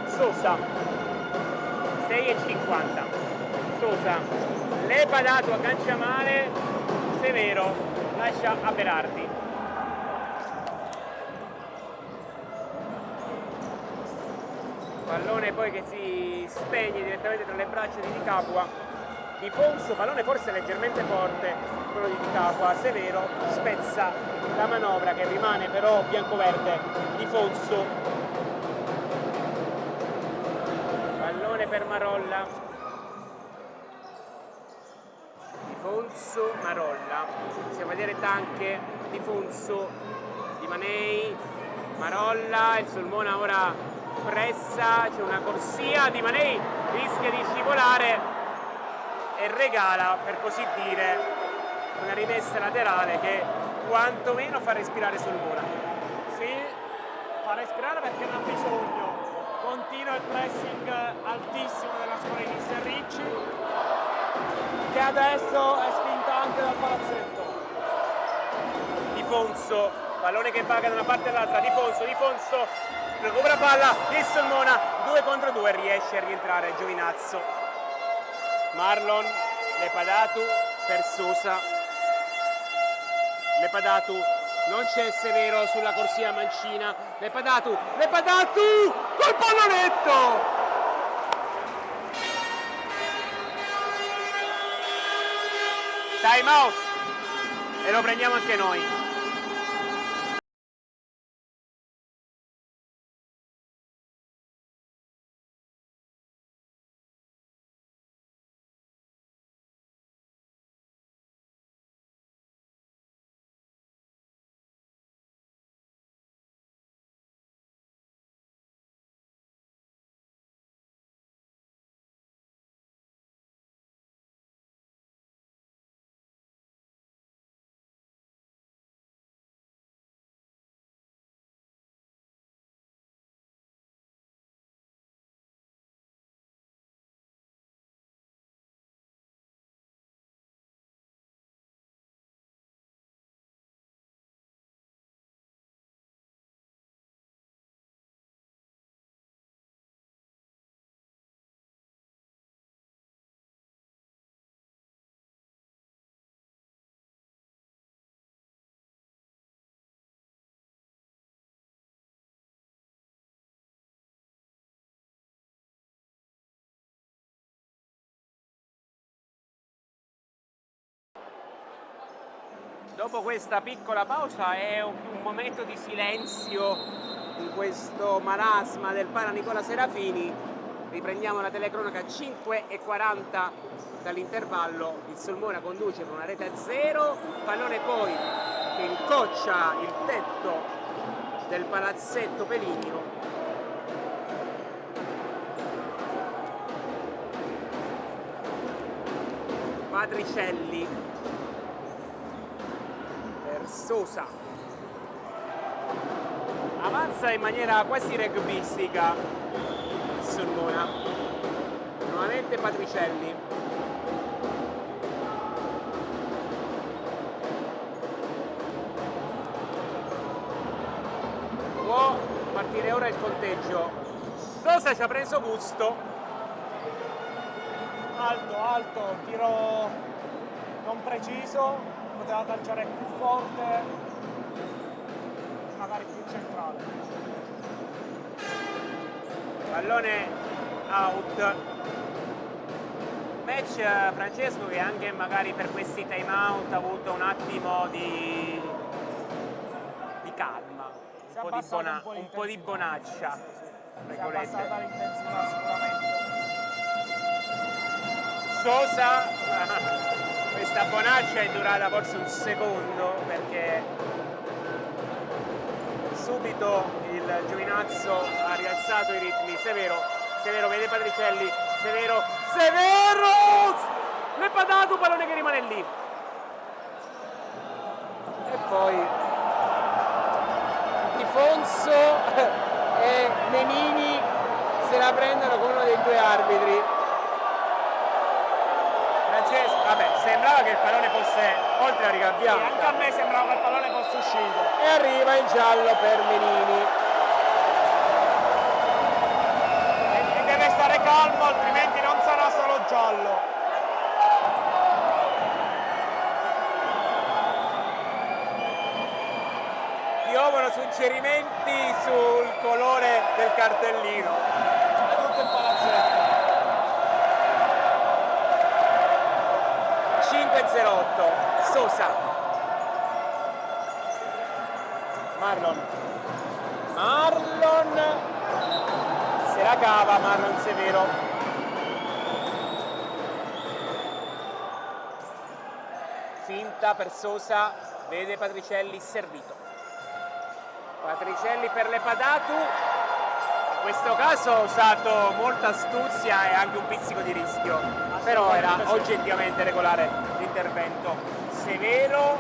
Sosa 6,50. Sosa, Lepadato aggancia male, Severo lascia a Berardi. Pallone poi che si spegne direttamente tra le braccia di Di Capua. Di Fonso, pallone forse leggermente forte, quello di Di Capua. Severo spezza la manovra che rimane però biancoverde. Di Fonso, pallone per Marolla. Di Fonso, Marolla. Possiamo vedere Tanche, Di Fonso, Di Manei, Marolla. Il Sulmona ora pressa, c'è una corsia, Di Manei rischia di scivolare e regala, per così dire, una rimessa laterale che quantomeno fa respirare Sulmona. Sì, fa respirare perché ne ha bisogno. Continua il pressing altissimo della squadra di Mister Ricci, che adesso è spinta anche dal palazzetto. Di Fonso, pallone che vaga da una parte all'altra, Di Fonso recupera palla, il Sulmona 2 contro 2, riesce a rientrare Giovinazzo. Marlon, Lepadato per Sosa. Lepadato, non c'è Severo sulla corsia mancina. Lepadato col pallonetto! Time out! E lo prendiamo anche noi. Dopo questa piccola pausa è un momento di silenzio in questo marasma del Para Nicola Serafini Riprendiamo la telecronaca, 5:40 dall'intervallo, il Sulmona conduce con una rete a 0, pallone poi che incoccia il tetto del palazzetto Peligno. Patricelli per Sosa, avanza in maniera quasi rugbistica il Sulmona, nuovamente Patricelli, può partire ora il conteggio. Sosa ci ha preso gusto. Alto, tiro non preciso, poteva calciare più forte, magari più centrale. Pallone out. Match Francesco che anche magari per questi time out ha avuto un attimo di calma, un po' di bonaccia. Si è abbassata l'intensità sicuramente. Sosa, questa bonaccia è durata forse un secondo perché subito il Giovinazzo ha rialzato i ritmi. Severo vede Patricelli, Severo, l'è patato, pallone che rimane lì. E poi Difonso e Menini se la prendono con uno dei due arbitri. Francesco, vabbè, sembrava che il pallone fosse oltre la riga bianca. Sì, anche a me sembrava che il pallone fosse uscito. E arriva il giallo per Menini. E deve stare calmo, altrimenti non sarà solo giallo. Piovono suggerimenti sul colore del cartellino. È tutto il palazzetto. 5:08, Sosa, Marlon se la cava, Marlon Severo, finta per Sosa, vede Patricelli servito, Patricelli per Lepadatu, in questo caso ha usato molta astuzia e anche un pizzico di rischio, però era oggettivamente regolare l'intervento. Severo,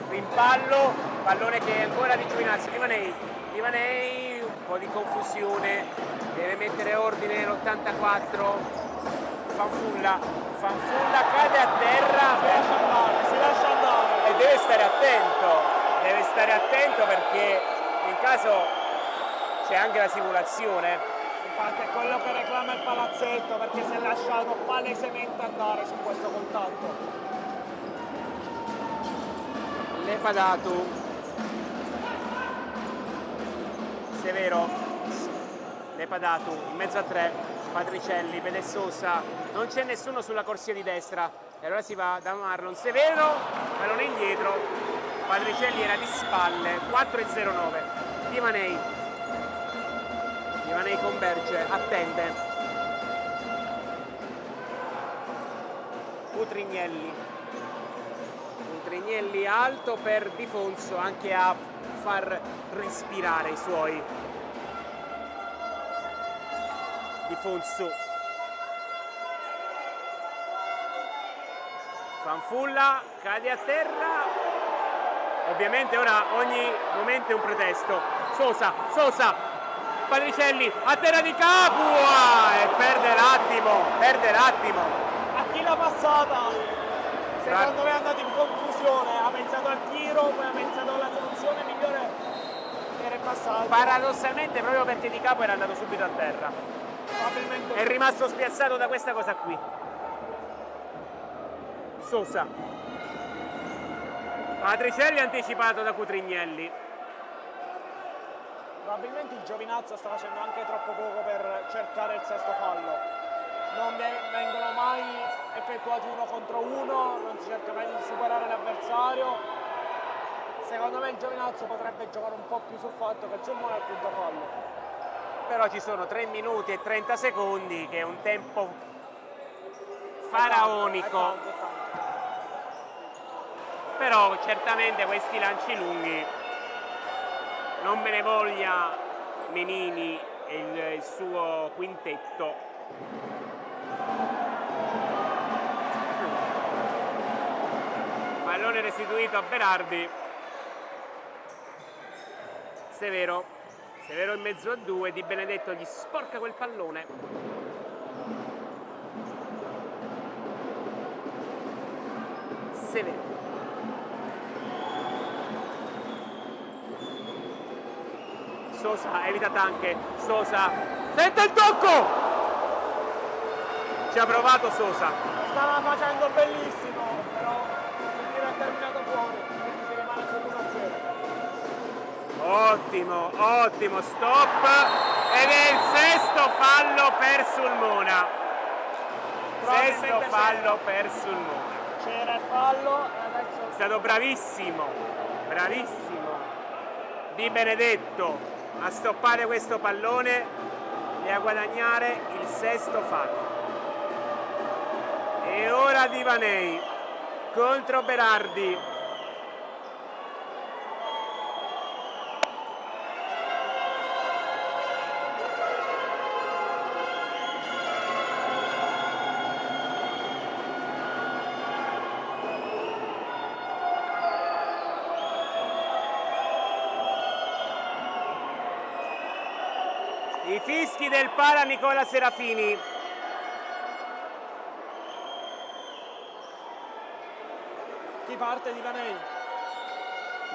rimpallo, pallone che è ancora di Giovinazzo, Livanei, un po' di confusione, deve mettere ordine l'84, Fanfulla cade a terra, Si lascia andare. e deve stare attento perché in caso c'è anche la simulazione. Infatti è quello che reclama il palazzetto, perché si è lasciato palesemente andare su questo contatto. Lepadatu, Severo, Lepadatu in mezzo a 3, Patricelli, vede Sosa, non c'è nessuno sulla corsia di destra e allora si va da Marlon, Severo, pallone indietro, Patricelli era di spalle, 4:09, Livanei converge, attende, Utrignelli alto per Difonso, anche a far respirare i suoi. Difonso, Fanfulla cade a terra, ovviamente ora ogni momento è un pretesto. Sosa, Patricelli a terra di Capua e perde l'attimo. A chi l'ha passata? Secondo me è andato in confusione, ha pensato al tiro, poi ha pensato alla soluzione migliore che era il passaggio. Paradossalmente proprio perché Di Capo era andato subito a terra. Probabilmente È rimasto spiazzato da questa cosa qui. Sosa. Patricelli anticipato da Cutrignelli. Probabilmente il Giovinazzo sta facendo anche troppo poco per cercare il sesto fallo. Non vengono mai effettuati 1 contro 1, non si cerca mai di superare l'avversario. Secondo me il Giovinazzo potrebbe giocare un po' più sul fatto che il Sulmona è il punto fallo. però ci sono 3 minuti e 30 secondi che è un tempo faraonico, però certamente questi lanci lunghi, non me ne voglia Menini e il suo quintetto, pallone restituito a Berardi, Severo in mezzo a due, Di Benedetto gli sporca quel pallone. Severo. Sosa evita anche, Sosa sente il tocco, ci ha provato Sosa, Stava facendo bellissimo, però il tiro è terminato fuori, quindi si rimane sull'1-0. ottimo stop, ed è il sesto fallo per Sulmona, sesto fallo per Sulmona. C'era il fallo e adesso È stato bravissimo Di Benedetto a stoppare questo pallone e a guadagnare il sesto fallo. E ora Divanei contro Berardi. I fischi del Para Nicola Serafini. chi parte? Divanei.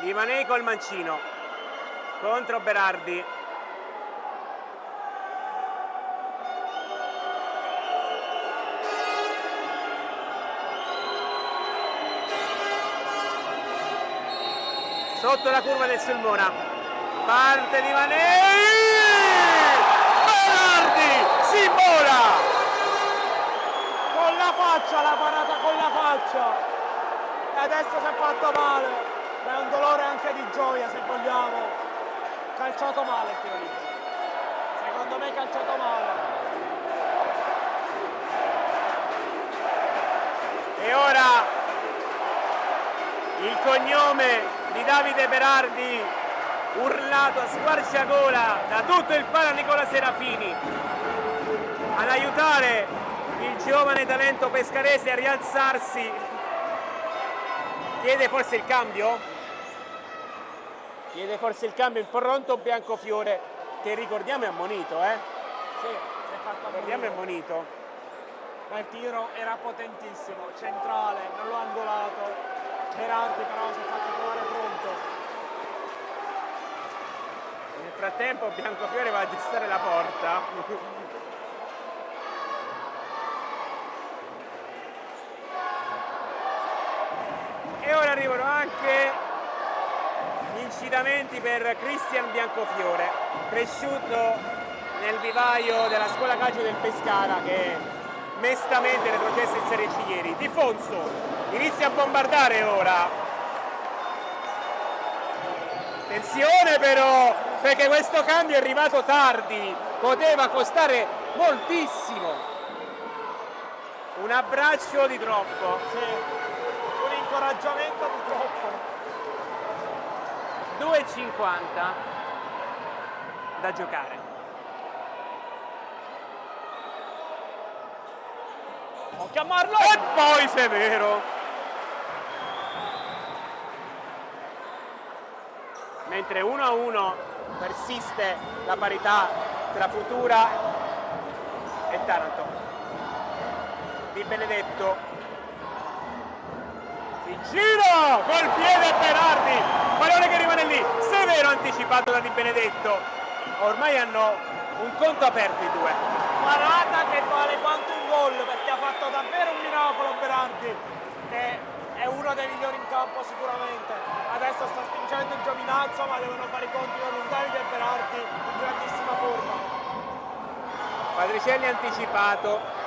Divanei col mancino contro Berardi. Sotto la curva del Sulmona. Parte Divanei. Berardi si vola. Con la faccia, la parata con la faccia. E adesso si è fatto male. Ma è un dolore anche di gioia, se vogliamo. Calciato male il tiro libero. Secondo me calciato male. E ora il cognome di Davide Berardi urlato a squarciagola da tutto il Para Nicola Serafini ad aiutare il giovane talento pescarese a rialzarsi. Chiede forse il cambio? Chiede forse il cambio il pronto Biancofiore, che ricordiamo è ammonito, Sì, si è fatto Ricordiamo è ammonire. ammonito. Ma il tiro era potentissimo, centrale, non l'ho angolato. Berardi però si è fatto trovare pronto. Nel frattempo Biancofiore va a aggiustare la porta. E ora arrivano anche gli incitamenti per Cristian Biancofiore, cresciuto nel vivaio della scuola calcio del Pescara, che mestamente retrocesse in Serie C ieri. Di Fonso inizia a bombardare ora. Attenzione però, perché questo cambio è arrivato tardi, poteva costare moltissimo. Un abbraccio di troppo. Sì, un incoraggiamento di troppo. 2,50 da giocare. Occhio a Marlo! E poi Severo. Mentre 1-1 persiste la parità tra Futura e Taranto. Di Benedetto si gira col piede Berardi, pallone che rimane lì. Severo anticipato da Di Benedetto. Ormai hanno un conto aperto i due. Parata che vale quanto un gol, perché ha fatto davvero un miracolo Berardi, che è uno dei migliori in campo sicuramente. Adesso sta spingendo il giovinazzo, ma devono fare i conti con un Davide Berardi in grandissima forma. Padricelli anticipato.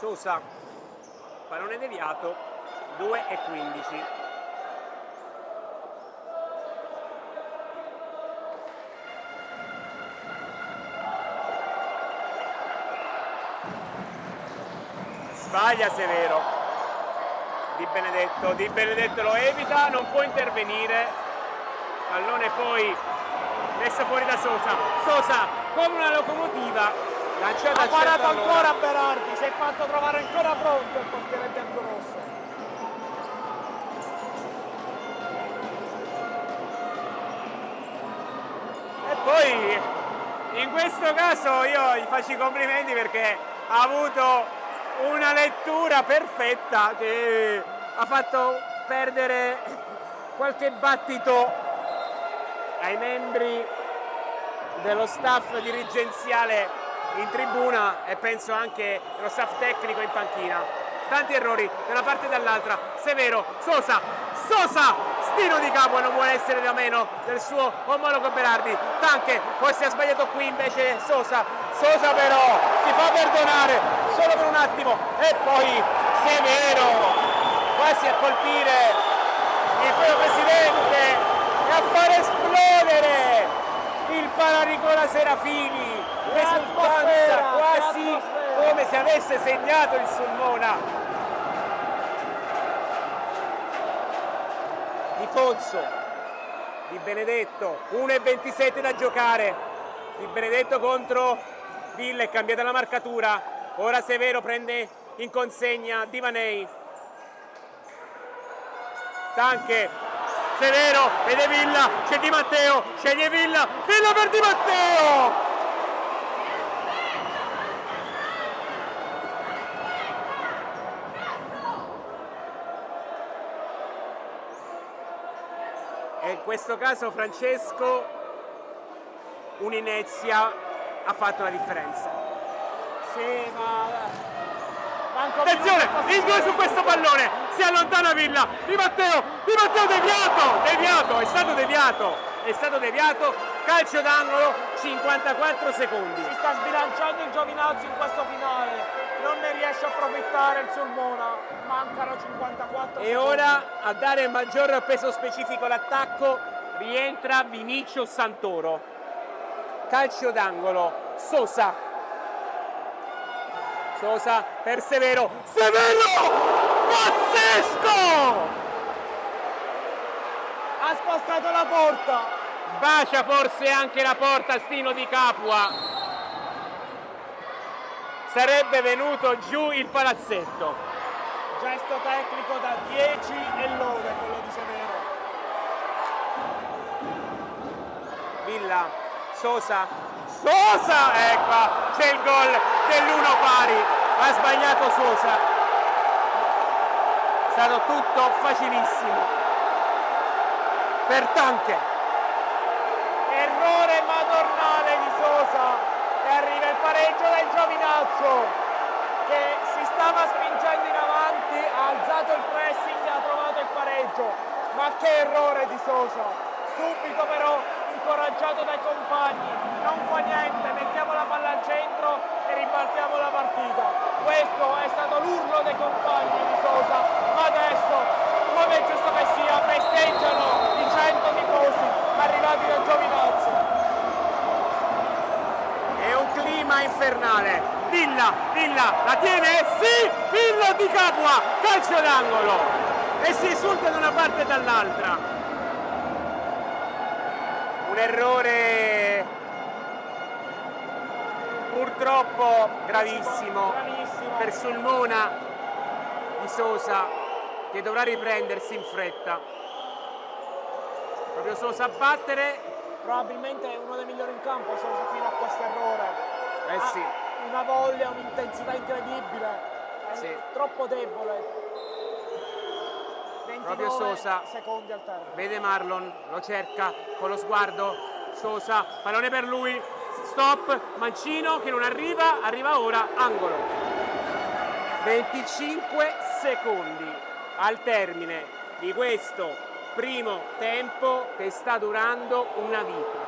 Sosa, pallone deviato, 2:15. Sbaglia Severo. Di Benedetto lo evita, non può intervenire. Pallone poi messo fuori da Sosa. Sosa come una locomotiva. Lanciata Ha al parato centro ancora allora. Berardi, si è fatto trovare ancora pronto il portiere biancorosso. E poi in questo caso io gli faccio i complimenti perché ha avuto una lettura perfetta che ha fatto perdere qualche battito ai membri dello staff dirigenziale in tribuna e penso anche dello staff tecnico in panchina. Tanti errori da una parte e dall'altra. Severo, Sosa, Stino Di Capua non vuole essere da meno del suo omologo Berardi. Tanche, poi si è sbagliato qui invece Sosa però si fa perdonare solo per un attimo e poi Severo quasi a colpire il proprio presidente e a far esplodere il Paranicola Serafini, l'esultanza quasi come se avesse segnato il Sulmona. Di Fonso, Di Benedetto, 1:27 da giocare. Di Benedetto contro Villa, è cambiata la marcatura. Ora Severo prende in consegna Divanei. Tanche, Severo, vede Villa, c'è Di Matteo, sceglie Villa per Di Matteo! E in questo caso Francesco, un'inezia, ha fatto la differenza. Sì, ma... Attenzione, il 2 su questo pallone, si allontana Villa, Di Matteo deviato, è stato deviato, calcio d'angolo, 54 secondi. Si sta sbilanciando il Giovinazzo in questo finale, non ne riesce a approfittare il Sulmona, mancano 54 E secondi. ora a dare il maggior peso specifico all'attacco rientra Vinicio Santoro. Calcio d'angolo, Sosa per Severo, pazzesco! Ha spostato la porta. Bacia forse anche la porta Stino Di Capua. Sarebbe venuto giù il palazzetto. Gesto tecnico da 10 e lode quello di Severo. Villa, Sosa, ecco, c'è il gol dell'1 pari, ha sbagliato Sosa, è stato tutto facilissimo per Tanche. Errore madornale di Sosa e arriva il pareggio del Giovinazzo che si stava spingendo in avanti, ha alzato il pressing e ha trovato il pareggio. Ma che errore di Sosa! Subito però incoraggiato dai compagni, non fa niente, mettiamo la palla al centro e ribaltiamo la partita. Questo è stato l'urlo dei compagni di Sosa, ma adesso, come è giusto che sia, festeggiano i 100 tifosi arrivati dal Giovinazzo. È un clima infernale. Villa, la tiene? Sì! Villa Di Capua, calcio d'angolo! E si esulta da una parte e dall'altra. Un errore purtroppo gravissimo per Sulmona di Sosa che dovrà riprendersi in fretta. Proprio Sosa a battere. Probabilmente è uno dei migliori in campo Sosa fino a questo errore. Sì. Una voglia, un'intensità incredibile. È Sì. troppo debole. 29 Proprio Sosa secondi al termine. vede Marlon, lo cerca con lo sguardo. Sosa, pallone per lui, stop, mancino che non arriva ora, angolo. 25 secondi al termine di questo primo tempo che sta durando una vita.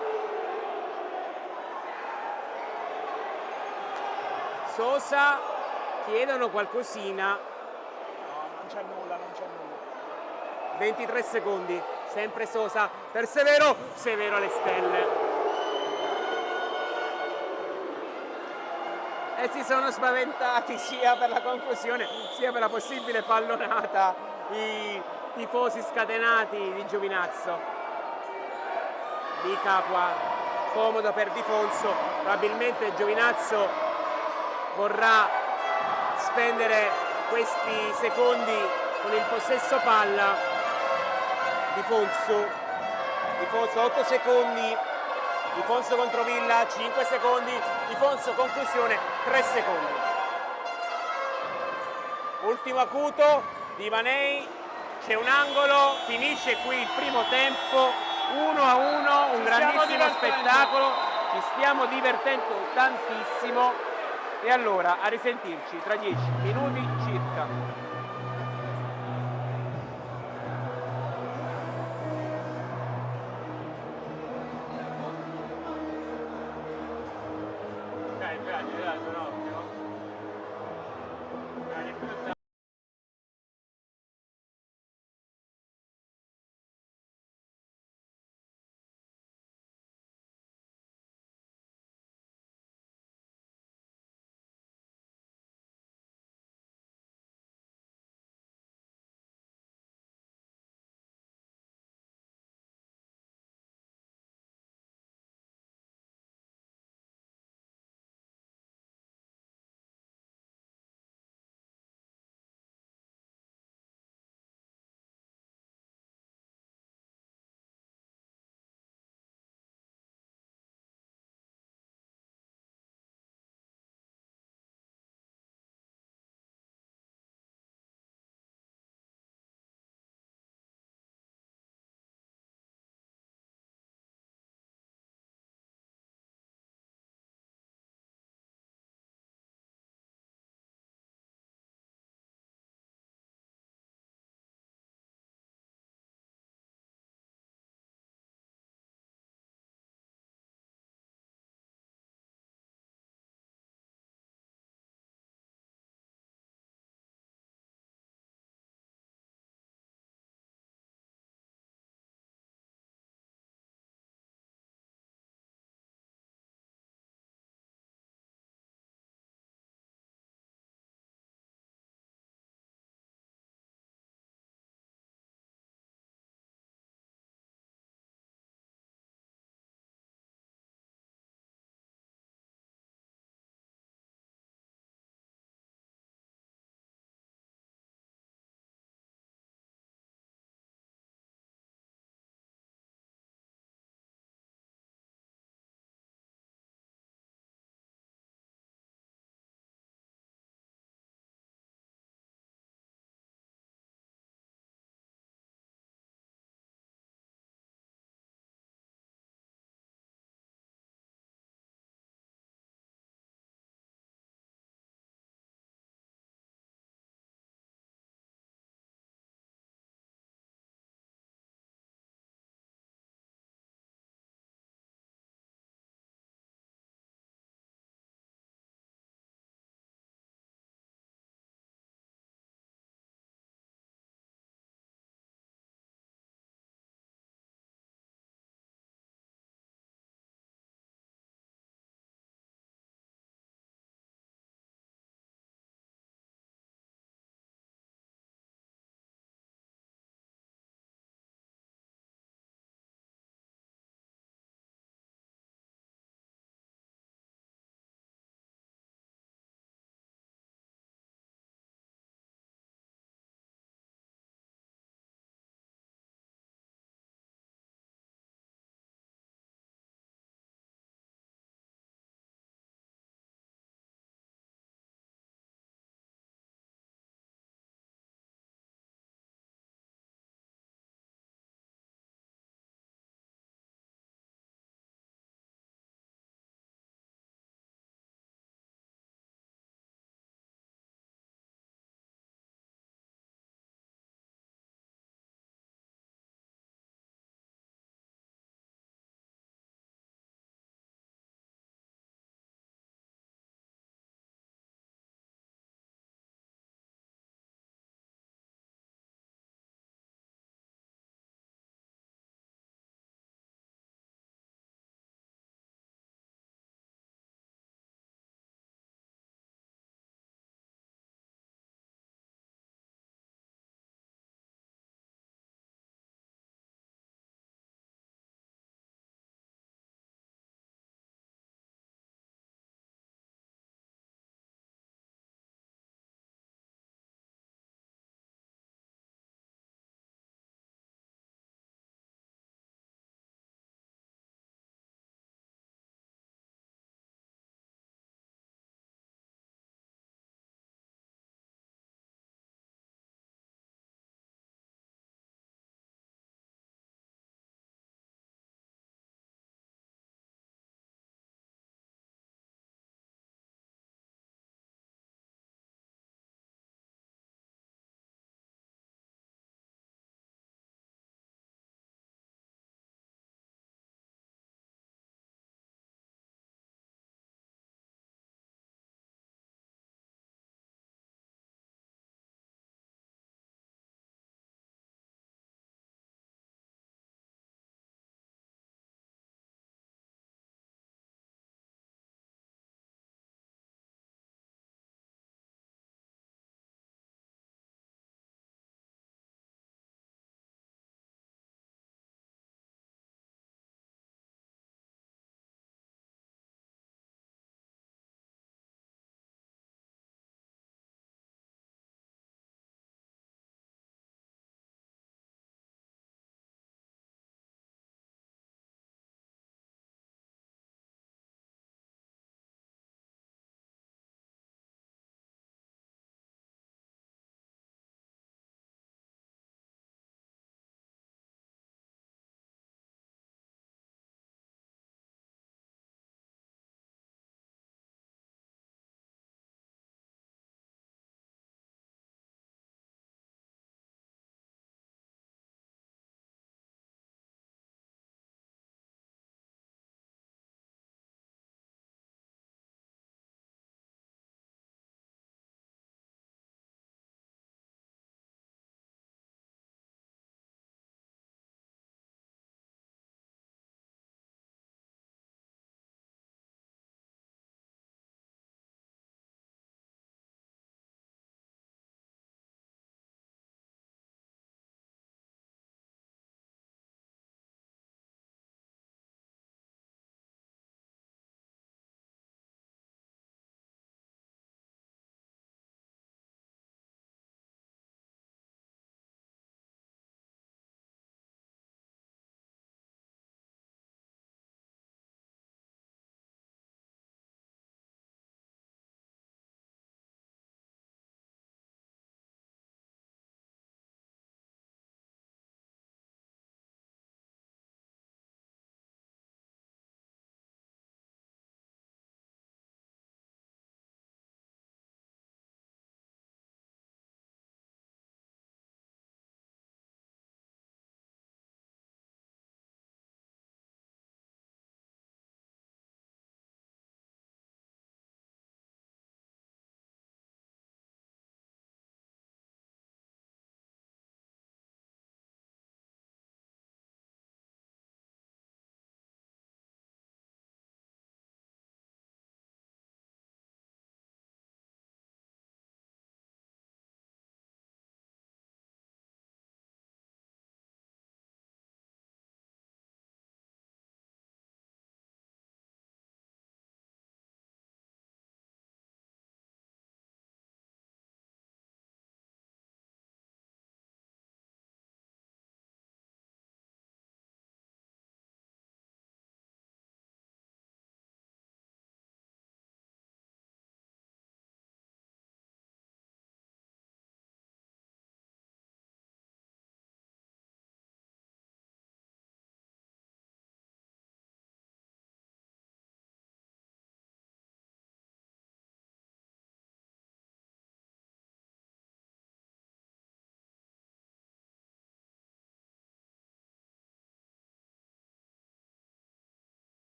Sosa chiedono qualcosina. No, non c'è nulla, non c'è nulla. 23 secondi, sempre Sosa per Severo, Severo alle stelle. E si sono spaventati sia per la conclusione sia per la possibile pallonata i tifosi scatenati di Giovinazzo. Di Capua, comodo per Di Fonso, probabilmente Giovinazzo vorrà spendere questi secondi con il possesso palla. Di Fonso 8 secondi, Di Fonso contro Villa 5 secondi, Di Fonso conclusione 3 secondi. Ultimo acuto di Vanei, c'è un angolo, finisce qui il primo tempo 1-1, un grandissimo spettacolo, ci stiamo divertendo tantissimo e allora a risentirci tra 10 minuti circa.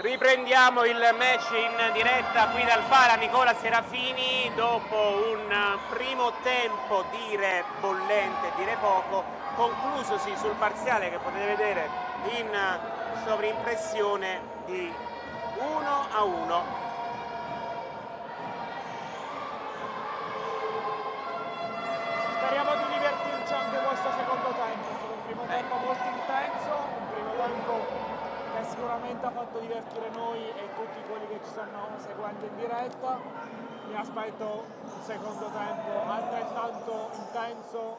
Riprendiamo il match in diretta qui dal Pala Nicola Serafini dopo un primo tempo dire bollente, dire poco, conclusosi sul parziale che potete vedere in sovrimpressione di 1-1. Speriamo di divertirci anche questo secondo tempo. È stato un primo tempo molto intenso, un primo tempo che sicuramente ha fatto divertire noi e tutti quelli che ci stanno seguendo in diretta. Mi aspetto un secondo tempo altrettanto intenso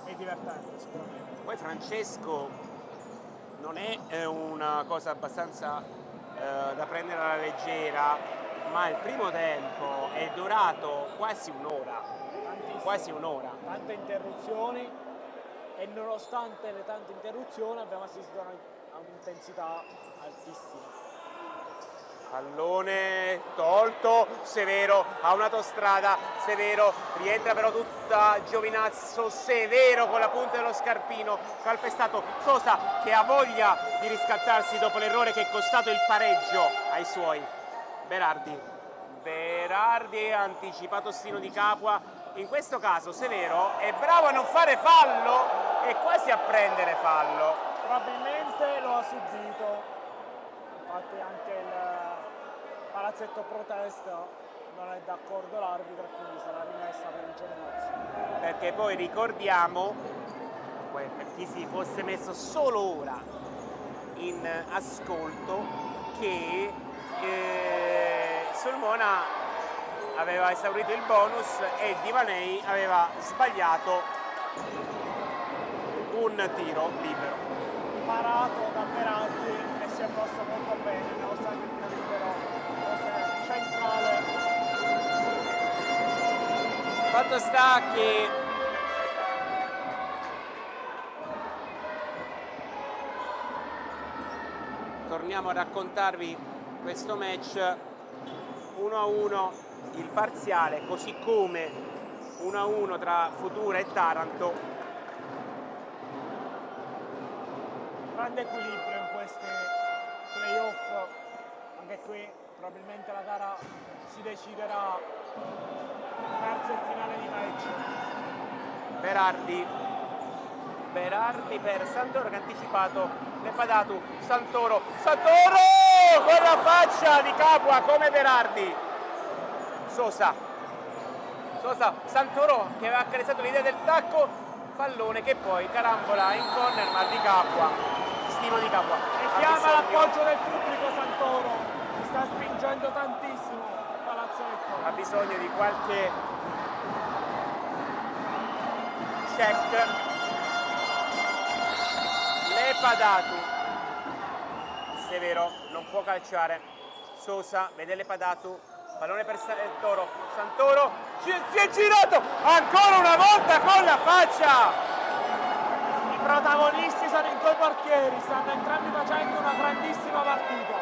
e divertente sicuramente. Poi Francesco, non è una cosa abbastanza da prendere alla leggera, ma il primo tempo è durato quasi un'ora. Quasi un'ora. Tante interruzioni e nonostante le tante interruzioni abbiamo assistito a un'intensità altissima. Pallone tolto, Severo ha un'autostrada, Severo rientra però tutta Giovinazzo, Severo con la punta dello scarpino, calpestato Sosa che ha voglia di riscattarsi dopo l'errore che è costato il pareggio ai suoi. Berardi ha anticipato Stino Di Capua, in questo caso Severo è bravo a non fare fallo e quasi a prendere fallo. Probabilmente lo ha subito, infatti anche il palazzetto protesta non è d'accordo l'arbitro e quindi sarà rimessa per il Giovinazzo. Perché poi ricordiamo, per chi si fosse messo solo ora in ascolto, che Sulmona aveva esaurito il bonus e Divanei aveva sbagliato un tiro libero. Parato da Berardi e si è mosso molto bene, nonostante il tiro libero fosse centrale. Fatto sta che torniamo a raccontarvi questo match 1-1 il parziale, così come 1-1 tra Futura e Taranto. Grande equilibrio in questi playoff, anche qui probabilmente la gara si deciderà verso il finale di match. Berardi per Santoro che ha anticipato Leppadatu, Santoro con la faccia di Capua come Berardi. Sosa, Santoro che aveva accarezzato l'idea del tacco, pallone che poi carambola in corner ma di Capua, Stino Di Capua. E chiama l'appoggio del pubblico Santoro, si sta spingendo tantissimo il palazzetto. Ha bisogno di qualche check. Leppadatu, Severo non può calciare, Sosa vede Leppadatu, pallone per Santoro si è girato ancora una volta con la faccia. I protagonisti sono i due portieri, stanno entrambi facendo una grandissima partita.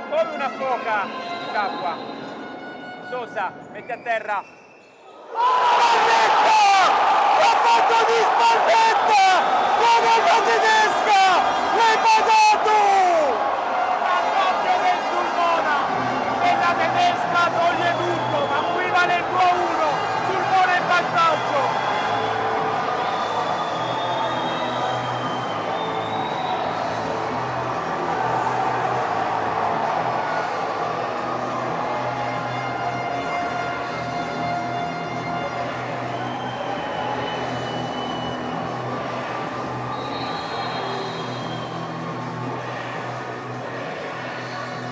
Come una foca Capua. Sosa mette a terra. Spalletta! L'ha fatto di Spalletta! Come la tedesca! Leppadatu! Raddoppio del Sulmona e la tedesca toglie tutto, ma qui vale il 2-1, Sulmona in vantaggio.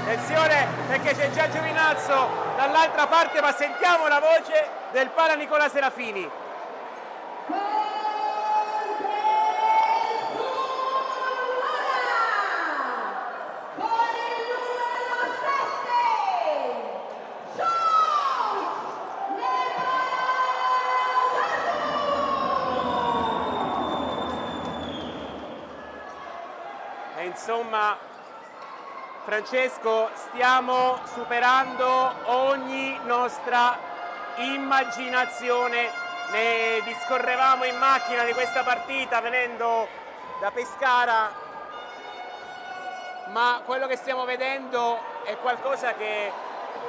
Attenzione perché c'è già Giovinazzo dall'altra parte, ma sentiamo la voce del Pala Nicola Serafini. E insomma, Francesco, stiamo superando ogni nostra immaginazione. Ne discorrevamo in macchina di questa partita venendo da Pescara, ma quello che stiamo vedendo è qualcosa che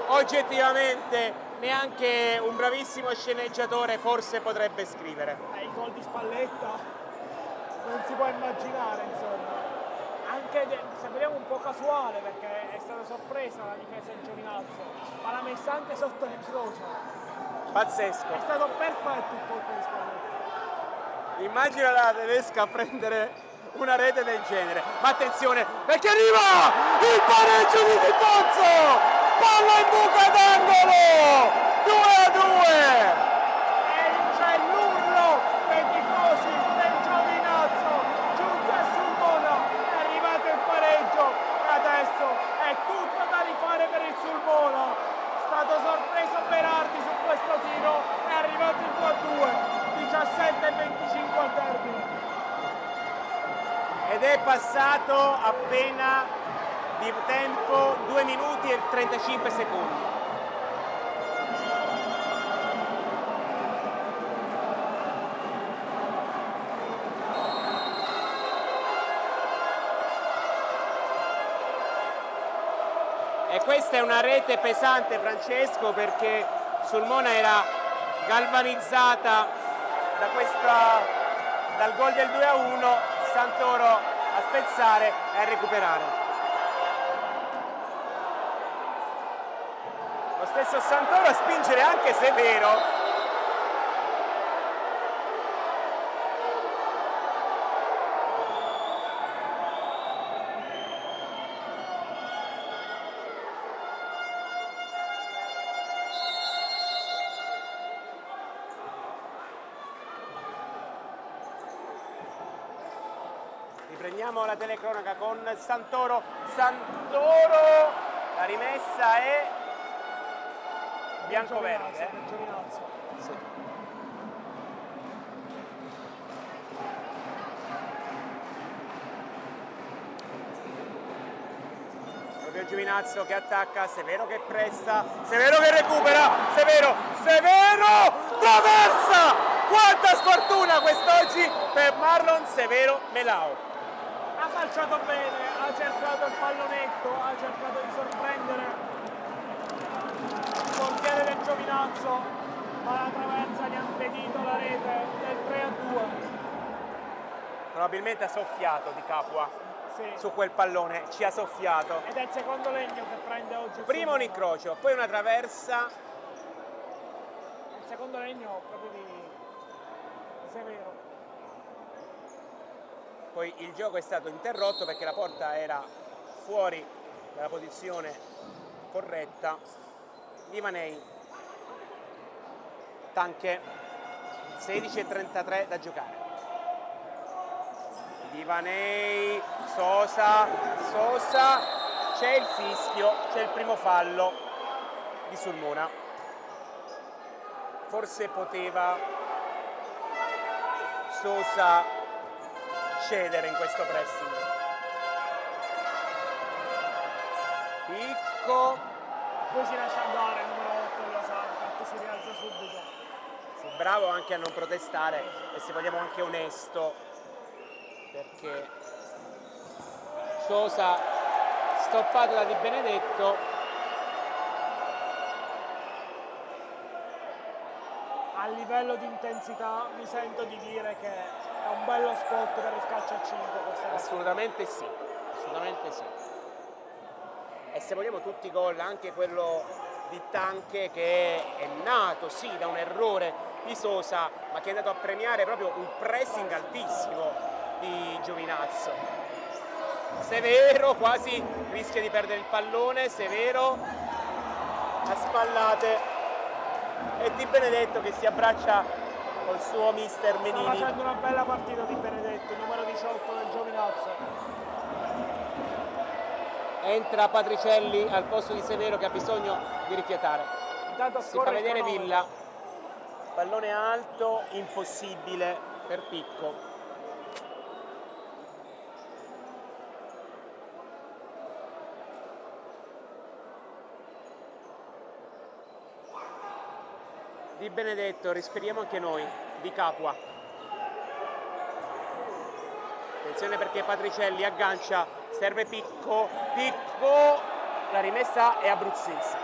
oggettivamente neanche un bravissimo sceneggiatore forse potrebbe scrivere. Il gol di Spalletta non si può immaginare, insomma. Anche se vogliamo un po' casuale, perché è stata sorpresa la difesa di Giovinazzo, ma l'ha messa anche sotto l'incrocio. Pazzesco. È stato perfetto il colpo di Spalletta. Immagina la tedesca a prendere una rete del genere. Ma attenzione, perché arriva il pareggio di Di Fonzo! Palla in buca d'angolo! 2-2! C'è l'urlo dei tifosi del Giovinazzo giunti a Sulmona, è arrivato il pareggio e adesso è tutto da rifare per il Sulmona. È stato sorpreso Berardi su questo tiro, è arrivato il 2-2, 17-25 al termine. Ed è passato appena di tempo 2 minuti e 35 secondi. E questa è una rete pesante, Francesco, perché Sulmona era galvanizzata dal gol del 2-1, Santoro a spezzare e a recuperare. Lo stesso Santoro a spingere anche Severo. Riprendiamo la telecronaca con Santoro, la rimessa è bianco-verde. Sì. Proprio Giovinazzo che attacca, Severo che pressa, Severo che recupera, Severo traversa! Quanta sfortuna quest'oggi per Marlon Severo Melao. Ha calciato bene, ha cercato il pallonetto, ha cercato di sorprendere il portiere del Giovinazzo, ma la traversa gli ha impedito la rete del 3-2. Probabilmente ha soffiato Di Capua Sì. su quel pallone, ci ha soffiato. Ed è il secondo legno che prende oggi. Prima un incrocio, poi una traversa. Il secondo legno proprio di Severo. Poi il gioco è stato interrotto perché la porta era fuori dalla posizione corretta. Livanei, Tanche, 16:33 da giocare. Livanei, Sosa, c'è il fischio, c'è il primo fallo di Sulmona. Forse poteva Sosa cedere in questo pressing. Picco. Poi si lascia andare il numero 8 della Sanca, che si rialza subito. Sì, bravo anche a non protestare e se vogliamo anche onesto, perché Sosa stoppato da Di Benedetto. A livello di intensità mi sento di dire che è un bello spot per il calcio a 5 questa partita. Assolutamente sì, assolutamente sì. E se vogliamo tutti i gol, anche quello di Tanche che è nato sì da un errore di Sosa, ma che è andato a premiare proprio un pressing altissimo di Giovinazzo. Severo quasi rischia di perdere il pallone, Severo a spallate e Di Benedetto che si abbraccia col suo mister Sta Menini. facendo una bella partita Di Benedetto, il numero 18 del Giovinazzo. Entra Patricelli al posto di Severo che ha bisogno di rifiatare. Intanto Si fa scorre il vedere cronometro. Villa. Pallone alto, impossibile per Picco. Di Benedetto, respiriamo anche noi. Di Capua. Attenzione perché Patricielli aggancia, serve Picco, Picco, la rimessa è abruzzese.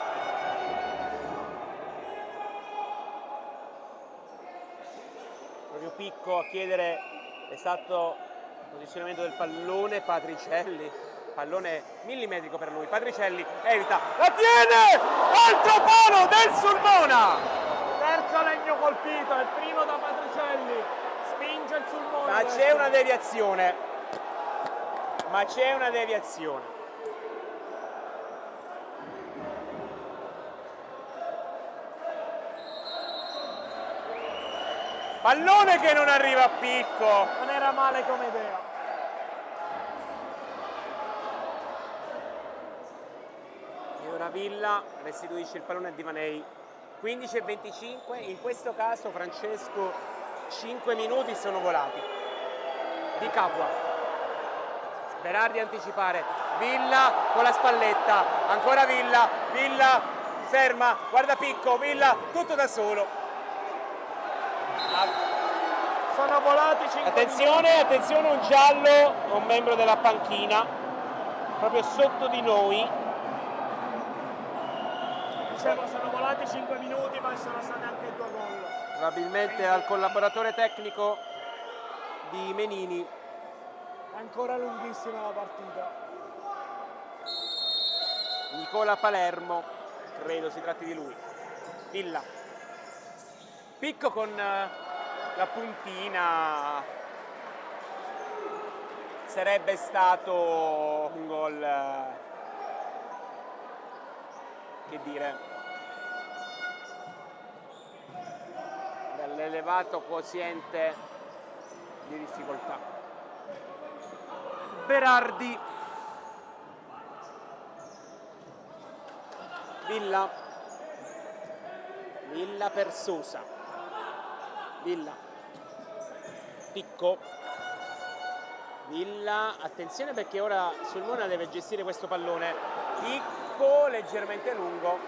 Proprio Picco a chiedere l'esatto posizionamento del pallone, Patricielli, pallone millimetrico per lui, Patricielli evita, la tiene, altro palo del Sulmona! Terzo legno colpito, il primo da Patricielli, spinge il Sulmona. Ma c'è una deviazione, ma c'è una deviazione. Pallone che non arriva a Picco. Non era male come idea. E ora Villa restituisce il pallone a Divanei. 15:25, in questo caso Francesco 5 minuti sono volati. Di Capua. Berardi a anticipare. Villa con la spalletta. Ancora Villa. Villa ferma. Guarda Picco. Villa tutto da solo. Sono volati 5 Attenzione, attenzione, un giallo, un membro della panchina, proprio sotto di noi. Dicevo, sono volati 5 minuti, ma sono stati anche 2 gol. Probabilmente al collaboratore tecnico di Menini. È ancora lunghissima la partita. Nicola Palermo, credo si tratti di lui. Villa. Picco con la puntina, sarebbe stato un gol, che dire, dall'elevato quoziente di difficoltà. Berardi, Villa, Villa per Sosa, Villa, Picco, Villa, attenzione perché ora Sulmona deve gestire questo pallone, Picco leggermente lungo,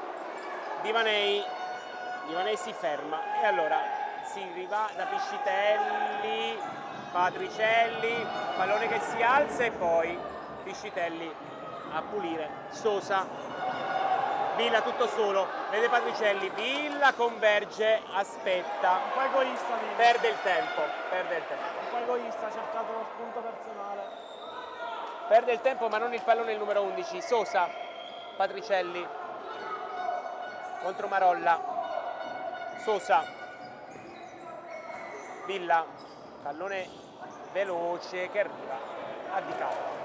Divanei si ferma e allora si rivà da Piscitelli, Patricielli, pallone che si alza e poi Piscitelli a pulire, Sosa, Villa tutto solo, vede Patricielli, Villa converge, aspetta, Un po' egoista Villa. perde il tempo. Un po' egoista, ha cercato lo spunto personale. Perde il tempo ma non il pallone il numero 11, Sosa, Patricielli contro Marolla, Sosa, Villa, pallone veloce che arriva a Di Capua.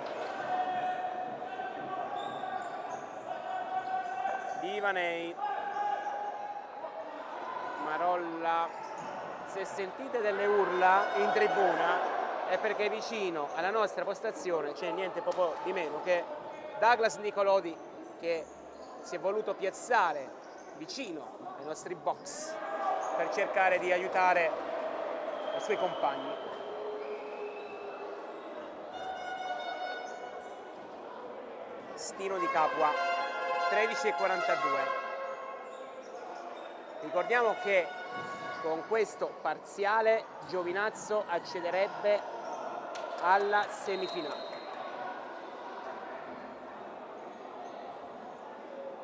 Divanei, Marolla, se sentite delle urla in tribuna è perché vicino alla nostra postazione c'è niente poco di meno che Douglas Nicolodi che si è voluto piazzare vicino ai nostri box per cercare di aiutare i suoi compagni. Stino Di Capua, 13:42. Ricordiamo che con questo parziale Giovinazzo accederebbe alla semifinale.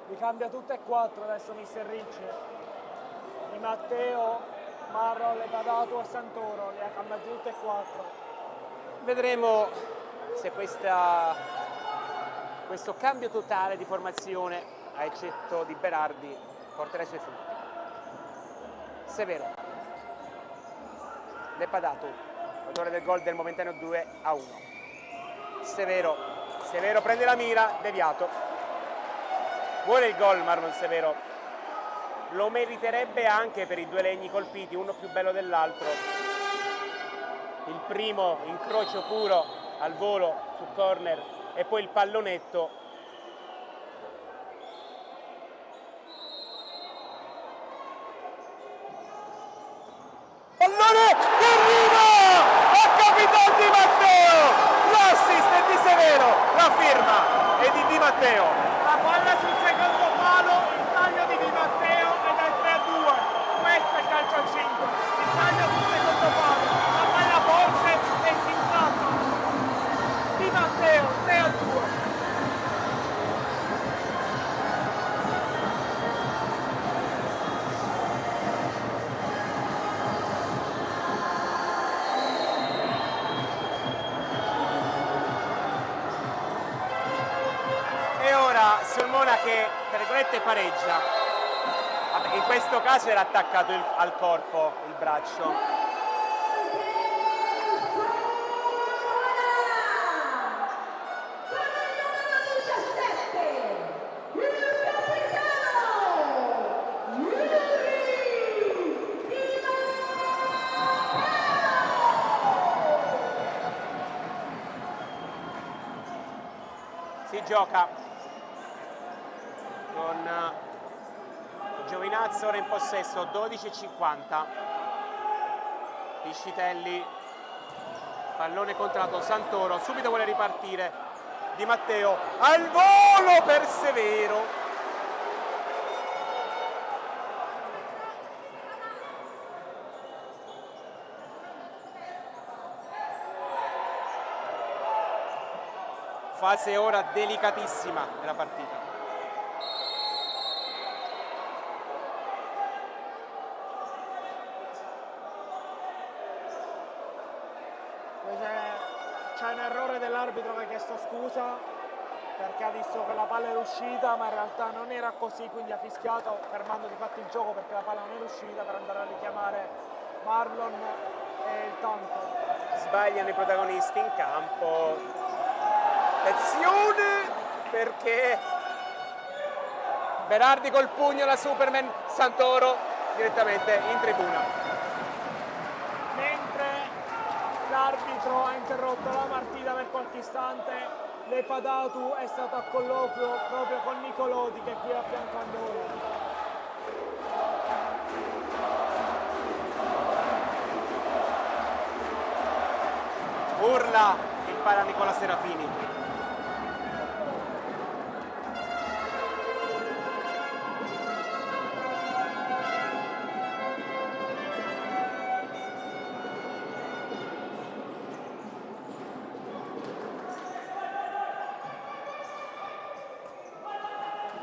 Li cambia tutte e 4 adesso mister Ricci. Di Matteo, Marro, Lepadato e Santoro, li ha cambiati tutte e 4. Vedremo se questo cambio totale di formazione, a eccetto di Berardi, porterà i suoi frutti. Severo, Lepadato, autore del gol del momentaneo 2-1. Severo prende la mira, deviato. Vuole il gol Marlon Severo, lo meriterebbe anche per i 2 legni colpiti, uno più bello dell'altro. Il primo incrocio puro al volo su corner e poi il pallonetto. Pallone che arriva a Capitan Di Matteo, l'assist è di Severo, la firma è di Di Matteo. La palla sul secondo palo, il taglio di Di Matteo ed è 3-2. Questo è il calcio a 5. Il taglio sul secondo palo, la palla forte e si insalta. che, tra virgolette, pareggia. Vabbè, in questo caso era attaccato al corpo il braccio. Si gioca con Giovinazzo ora in possesso, 12:50. Piscitelli, pallone contratto, Santoro subito vuole ripartire, Di Matteo al volo per Severo. Fase ora delicatissima della partita. C'è un errore dell'arbitro che ha chiesto scusa perché ha visto che la palla era uscita, ma in realtà non era così, quindi ha fischiato fermando di fatto il gioco perché la palla non era uscita, per andare a richiamare Marlon e il tanto. Sbagliano i protagonisti in campo. Attenzione, perché Berardi col pugno, la Superman, Santoro direttamente in tribuna. Mentre l'arbitro ha interrotto la partita per qualche istante, Lepadatu è stato a colloquio proprio con Nicolodi, che è qui a fianco a noi. Urla il para Nicola Serafini.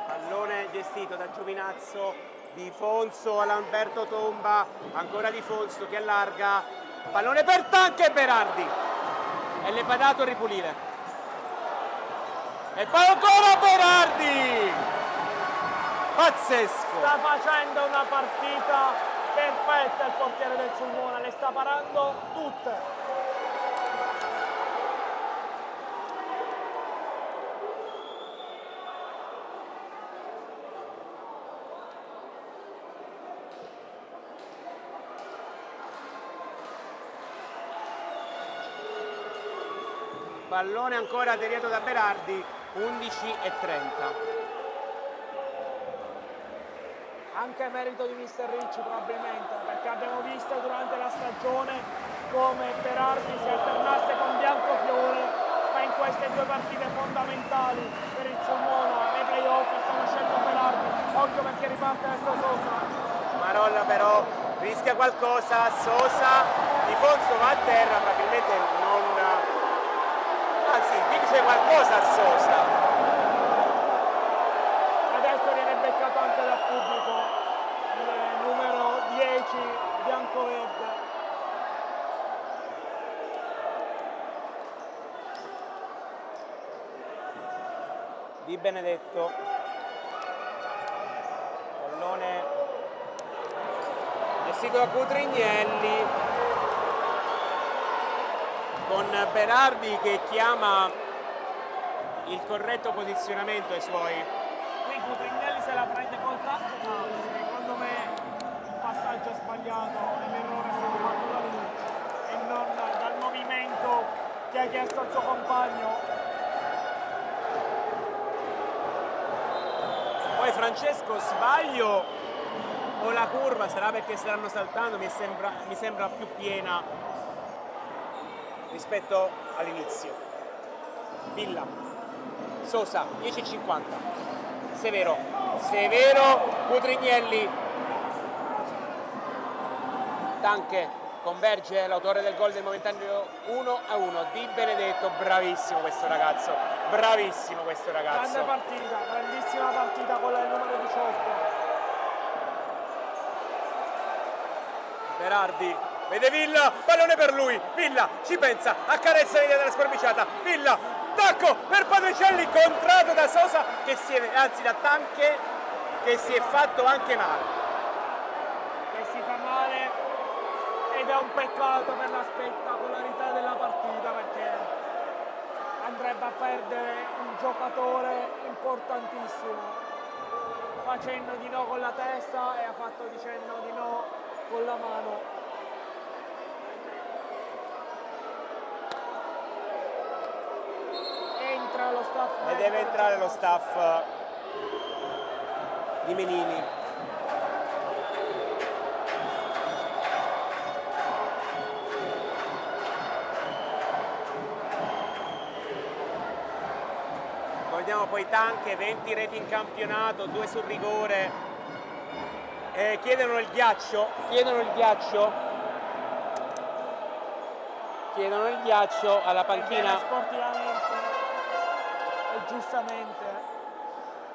Pallone gestito da Giovinazzo, Di Fonso all'Alberto Tomba, ancora Di Fonso che allarga, pallone per Tanche e Berardi. E Lepadato a ripulire. E poi ancora Berardi! Pazzesco! Sta facendo una partita perfetta il portiere del Sulmona, le sta parando tutte. Pallone ancora deviato da Berardi, 11:30. Anche merito di Mister Ricci probabilmente, perché abbiamo visto durante la stagione come Berardi si alternasse con Biancofiore, ma in queste due partite fondamentali per il Sulmona nei playoff stanno scegliendo Berardi. Occhio perché riparte adesso Sosa. Marolla però rischia qualcosa, Sosa, Di Fonso va a terra, probabilmente non... Anzi, dice qualcosa a Sosa. Adesso viene beccato anche dal pubblico il numero 10 bianco-verde. Di Benedetto. Pallone gestito da Cutrignelli. Con Berardi che chiama il corretto posizionamento ai suoi. Qui Cutrignelli se la prende col tatto, ma secondo me il passaggio sbagliato e l'errore è stato fatto da lui e non dal movimento che ha chiesto al suo compagno. Poi Francesco, sbaglio o la curva sarà perché staranno saltando, mi sembra più piena rispetto all'inizio. Villa, Sosa, 10:50. Severo, Cutrignelli. Tanche, converge l'autore del gol del momentaneo 1-1. Di Benedetto, bravissimo questo ragazzo. Grande partita, grandissima partita quella del numero 18. Berardi, vede Villa, pallone per lui, Villa ci pensa, accarezza l'idea della sforbiciata, Villa, attacco per Patricielli, contrato da Sosa anzi da Tanche, che si è fatto anche male. Che si fa male ed è un peccato per la spettacolarità della partita, perché andrebbe a perdere un giocatore importantissimo. Fa cenno di no con la testa e ha fatto di cenno di no con la mano. Entra lo staff E deve entrare lo staff di Melini. Guardiamo poi Tanche, 20 reti in campionato, 2 sul rigore. Chiedono il ghiaccio alla panchina. Sportivamente e giustamente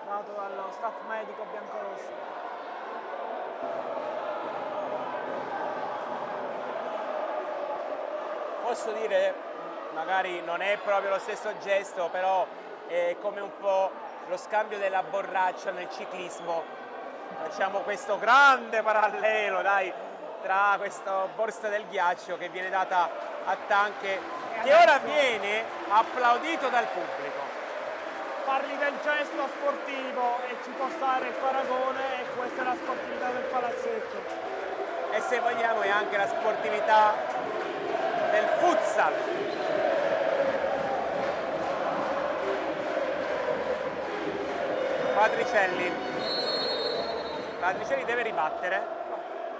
dato dallo staff medico biancorosso. Posso dire, magari non è proprio lo stesso gesto, però è come un po' lo scambio della borraccia nel ciclismo. Facciamo questo grande parallelo, dai, tra questa borsa del ghiaccio che viene data a Tanche, che ora viene applaudito dal pubblico. Parli del gesto sportivo e ci può stare il paragone, e questa è la sportività del palazzetto. E se vogliamo è anche la sportività del futsal. Patricielli deve ribattere.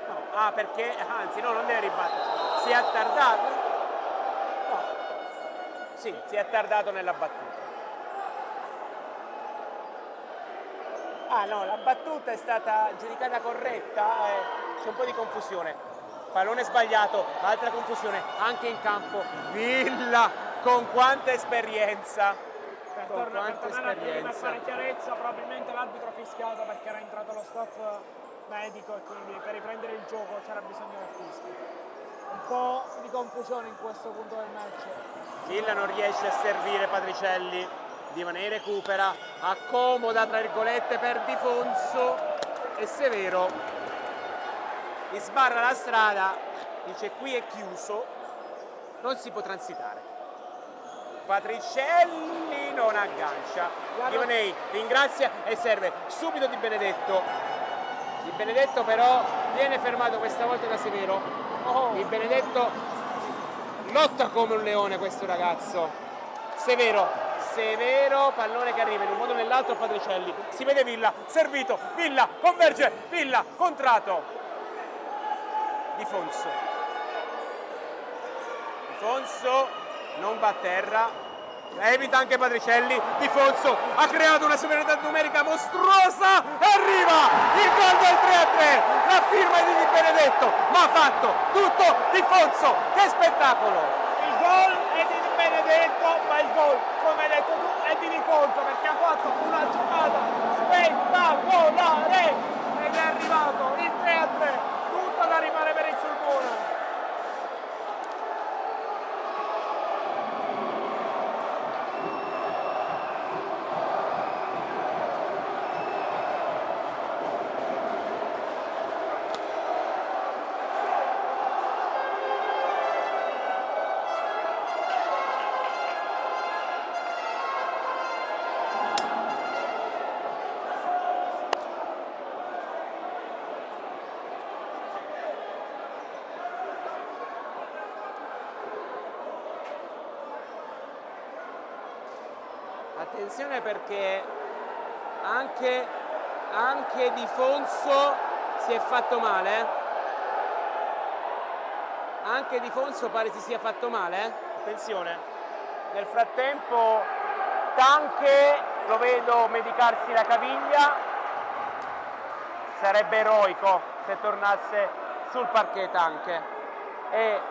No. Perché? Anzi no, non deve ribattere. Si è attardato. No. Sì, si è attardato nella battuta. No, la battuta è stata giudicata corretta, c'è un po' di confusione. Pallone sbagliato, altra confusione anche in campo. Villa con quanta esperienza. Per tornare a fare chiarezza, probabilmente l'arbitro ha fischiato perché era entrato lo staff medico e quindi per riprendere il gioco c'era bisogno del fischio. Un po' di confusione in questo punto del match. Villa non riesce a servire Patricielli, Divane recupera, accomoda tra virgolette per Di Fonso e Severo gli sbarra la strada, dice qui è chiuso, non si può transitare. Patricielli non aggancia, Divanei ringrazia e serve subito Di Benedetto. Di Benedetto però viene fermato questa volta da Severo. Di Benedetto lotta come un leone questo ragazzo. Severo, pallone che arriva in un modo o nell'altro a Patricielli. Si vede Villa, servito, Villa, converge, Villa, contrato. Di Fonso non va a terra, evita anche Patricielli. Di Fonso ha creato una superiorità numerica mostruosa e arriva il gol del 3-3, la firma di Di Benedetto, ma ha fatto tutto Di Fonso. Che spettacolo! Il gol è di Benedetto, ma il gol, come hai detto tu, è di Fonso, perché ha fatto una giocata spettacolare ed è arrivato il 3-3, tutto da rimane per il Sulmona. Attenzione perché anche Di Fonso si è fatto male. Anche Di Fonso pare si sia fatto male. Attenzione. Nel frattempo Tanche lo vedo medicarsi la caviglia. Sarebbe eroico se tornasse sul parquet Tanche. E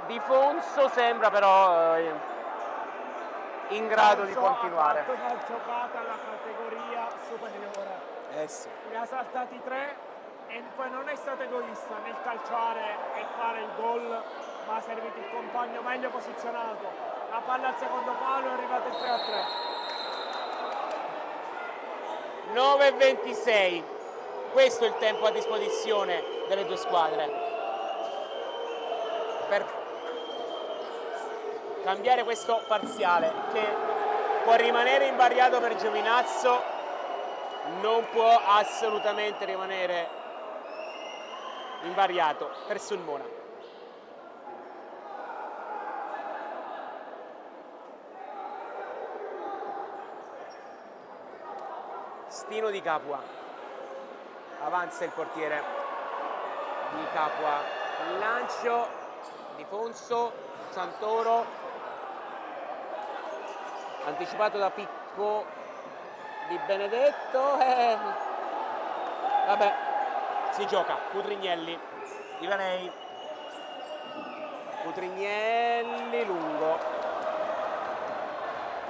Di Fonso sembra però in grado di continuare. Ha fatto una giocata alla categoria superiore. Sì. Ne ha saltati 3 e poi non è stato egoista nel calciare e fare il gol, ma ha servito il compagno meglio posizionato. La palla al secondo palo, è arrivato il 3-3. 9:26. Questo è il tempo a disposizione delle due squadre per cambiare questo parziale che può rimanere invariato per Giovinazzo, non può assolutamente rimanere invariato per Sulmona. Stino Di Capua, avanza il portiere Di Capua, il lancio di Fonso, Santoro, anticipato da Picco Di Benedetto, vabbè, si gioca, Cutrignelli, Ivanei, Cutrignelli lungo.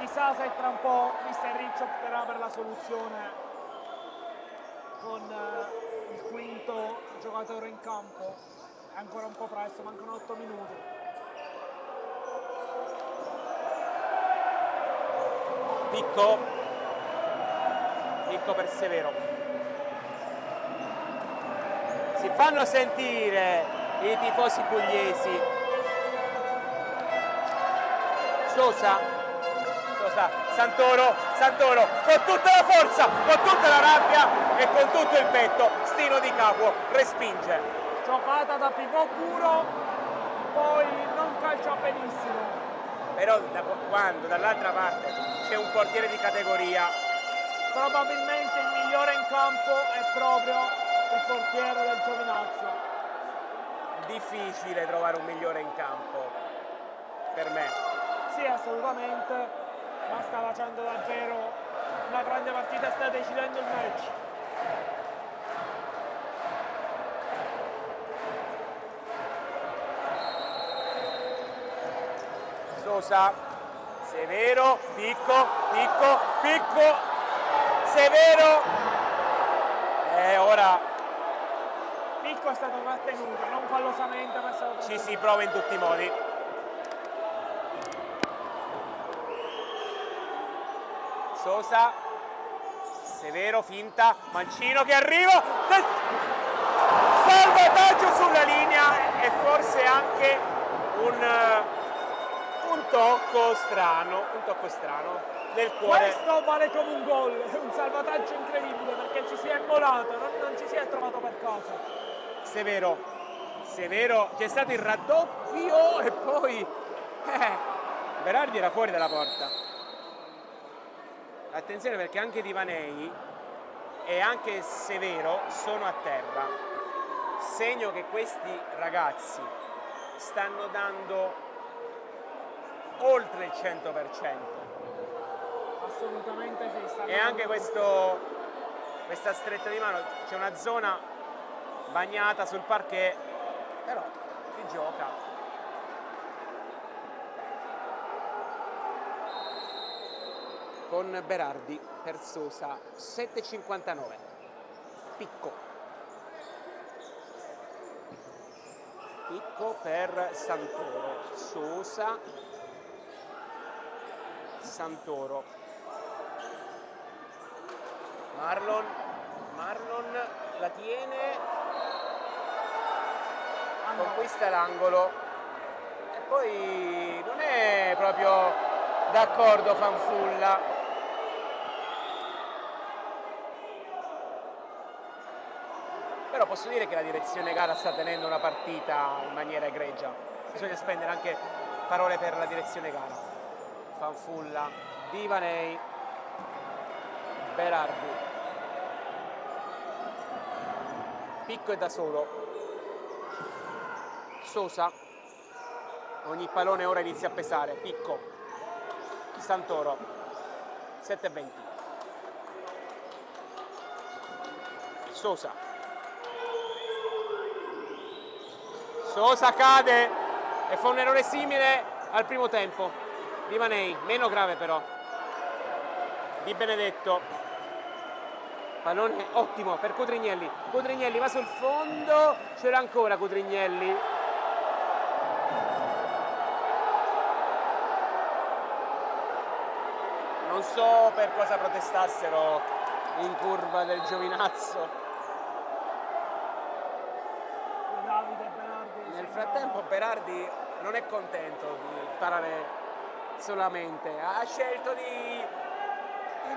Chissà se tra un po' Mister Ricci opterà per la soluzione con il quinto giocatore in campo. È ancora un po' presto, mancano 8 minuti. Picco per Severo. Si fanno sentire i tifosi pugliesi. Sosa, Santoro, con tutta la forza, con tutta la rabbia e con tutto il petto, Stino Di Capua respinge. Giocata da pivot puro, poi non calcia benissimo. Però quando dall'altra parte c'è un portiere di categoria, Probabilmente il migliore in campo è proprio il portiere del Giovinazzo. difficile trovare un migliore in campo, per me. Sì, assolutamente, ma sta facendo davvero una grande partita e sta decidendo il match. Sosa, Severo, Picco, Severo, e ora Picco è stato trattenuto, non fallosamente, ma è stato ci trattenuto. si prova in tutti i modi. Sosa, Severo, finta, Mancino che arriva, salvataggio sulla linea e forse anche un tocco strano nel cuore. Questo vale come un gol, un salvataggio incredibile perché ci si è immolato, non ci si è trovato per caso. Severo, c'è stato il raddoppio e poi Berardi era fuori dalla porta. Attenzione perché anche Divanei e anche Severo sono a terra, segno che questi ragazzi stanno dando oltre il 100%. Assolutamente sì. E anche questa stretta di mano, c'è una zona bagnata sul parquet, però si gioca. Con Berardi per Sosa, 7,59. Picco per Santoro, Sosa, Santoro, Marlon la tiene, conquista l'angolo e poi non è proprio d'accordo Fanfulla. Però posso dire che la direzione gara sta tenendo una partita in maniera egregia. Bisogna spendere anche parole per la direzione gara. Fanfulla, Divanei, Berardi. Picco è da solo. Sosa. Ogni pallone ora inizia a pesare. Picco. Santoro. 7,20. Sosa cade e fa un errore simile al primo tempo. Divanei, meno grave però. Di Benedetto. Pallone ottimo per Cutrignelli. Cutrignelli va sul fondo. C'era ancora Cutrignelli. so per cosa protestassero in curva del Giovinazzo. Davide Berardi. Nel frattempo Berardi non è contento di parare solamente, ha scelto di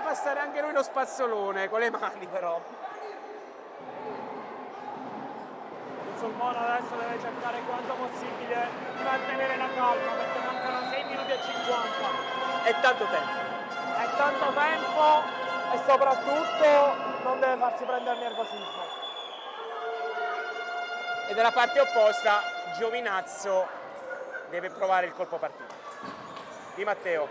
passare anche lui lo spazzolone con le mani però. Il Sulmona adesso deve cercare quanto possibile di mantenere la calma perché mancano 6 minuti e 50. È tanto tempo. È tanto tempo e soprattutto non deve farsi prendere il nervosismo. E dalla parte opposta Giovinazzo deve provare il colpo partita. Di Matteo,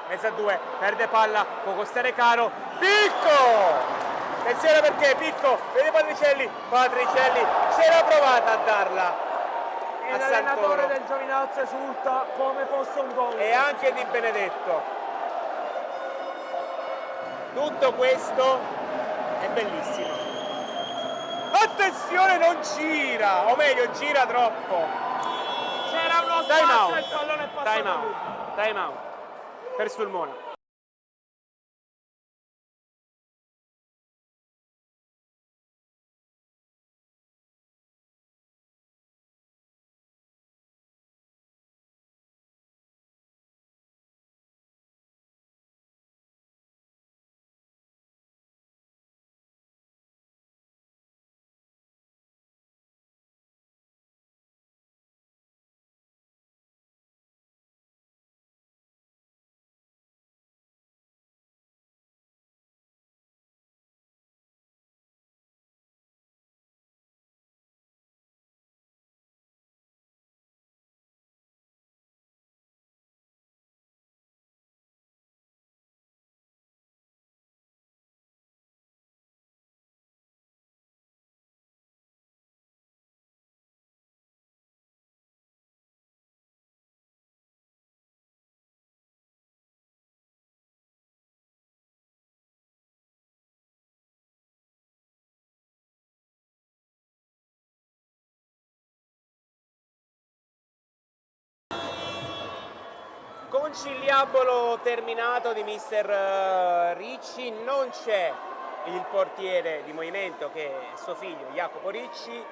mezzo a due, perde palla, può costare caro, Picco! Attenzione perché Picco, vede Patricielli c'era provata a darla E a l'allenatore Santoro. del Giovinazzo esulta come fosse un gol. E anche Di Benedetto. Tutto questo è bellissimo. Attenzione, non gira, o meglio gira troppo. C'era uno Time spazio out. e il pallone è passato a lui. Time out per Sulmona. Conciliabolo terminato di mister Ricci, non c'è il portiere di movimento che è suo figlio Jacopo Ricci.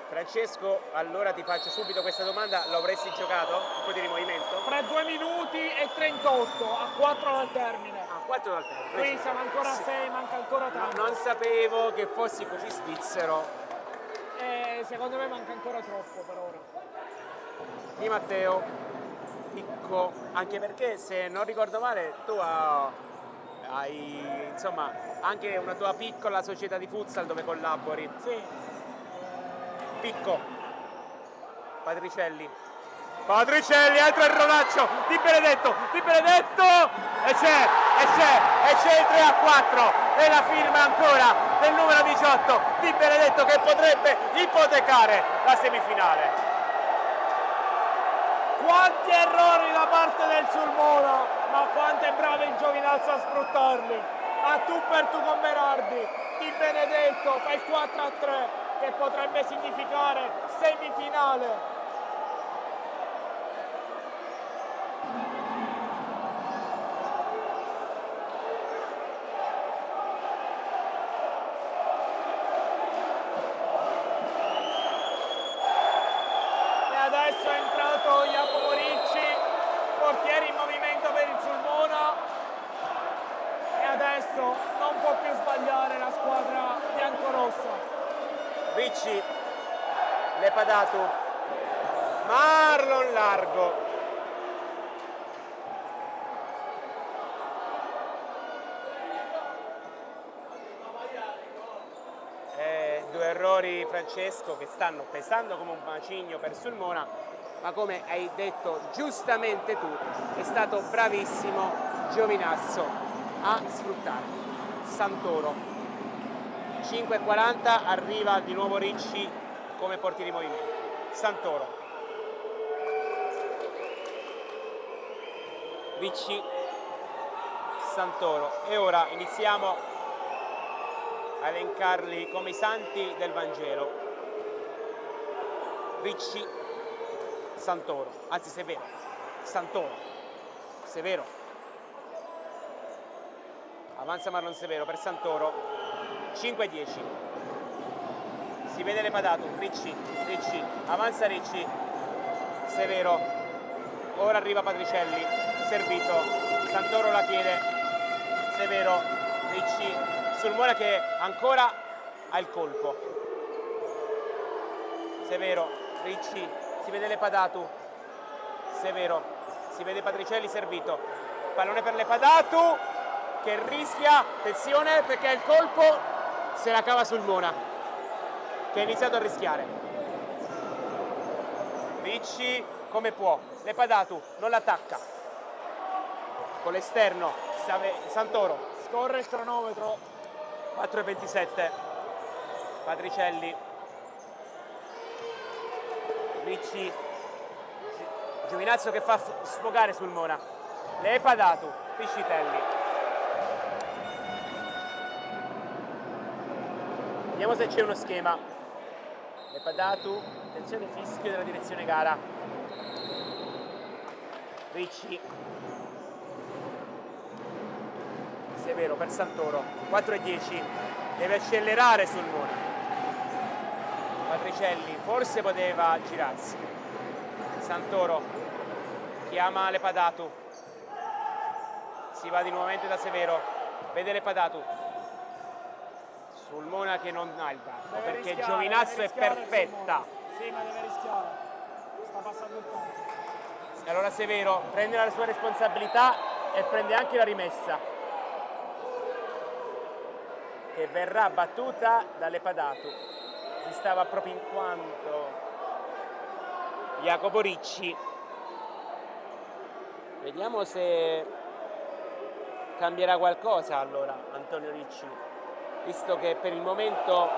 Francesco, allora ti faccio subito questa domanda, lo avresti giocato il portiere di movimento? Fra 2 minuti e 38, a 4 dal termine. Ah, 4 dal tempo. Qui siamo ancora a 6, manca ancora tanto. Non sapevo che fossi così svizzero. Secondo me manca ancora troppo per ora. Di Matteo, Picco, anche perché se non ricordo male tu hai insomma anche una tua piccola società di futsal dove collabori. Sì. Picco, Patricielli, altro erroraccio, Di Benedetto, e c'è il 3-4 e la firma ancora del numero 18, Di Benedetto, che potrebbe ipotecare la semifinale. Quanti errori da parte del Sulmona, ma quanto è bravo il Giovinazzo a sfruttarli. A tu per tu con Berardi, Di Benedetto fa il 4-3 che potrebbe significare semifinale. E adesso è entrato Jacopo Ricci, portiere in movimento per il Sulmona, e adesso non può più sbagliare la squadra biancorossa. Ricci, Lepadato, Marlon largo. Due errori, Francesco, che stanno pesando come un macigno per Sulmona, ma come hai detto giustamente tu, è stato bravissimo Giovinazzo a sfruttarli. Santoro, 5:40, arriva di nuovo Ricci come portiere di movimento. Santoro, Ricci, Santoro, e ora iniziamo a elencarli come i santi del Vangelo. Ricci, Santoro, anzi Severo, Santoro, Severo, avanza Marlon Severo per Santoro, 5-10, si vede Lepadato, Ricci, avanza Ricci, Severo, ora arriva Patricelli, servito, Santoro la chiede, Severo, Ricci, Sulmona che ancora ha il colpo, Severo, Ricci, si vede Lepadato, Severo, si vede Patricelli servito, pallone per Lepadato che rischia, attenzione perché il colpo se la cava Sulmona che ha iniziato a rischiare. Ricci come può, Lepadato non l'attacca, con l'esterno, Santoro, Scorre il cronometro. 4,27, Patricelli, Ricci, Giovinazzo che fa sfogare Sulmona, Lepadato, Piscitelli. Vediamo se c'è uno schema. Lepadato, attenzione fischio della direzione gara. Ricci, Severo per Santoro, 4,10, deve accelerare Sulmona. Patricelli forse poteva girarsi, Santoro chiama Lepadato, si va di nuovamente da Severo, vede Lepadato, Sulmona che non ha il varco perché Giovinazzo è perfetta. Sì, ma deve rischiare, sta passando il tempo. E allora Severo prende la sua responsabilità e prende anche la rimessa che verrà battuta da Lepadato. Si stava proprio in quanto Jacopo Ricci. Vediamo se cambierà qualcosa allora Antonio Ricci, visto che per il momento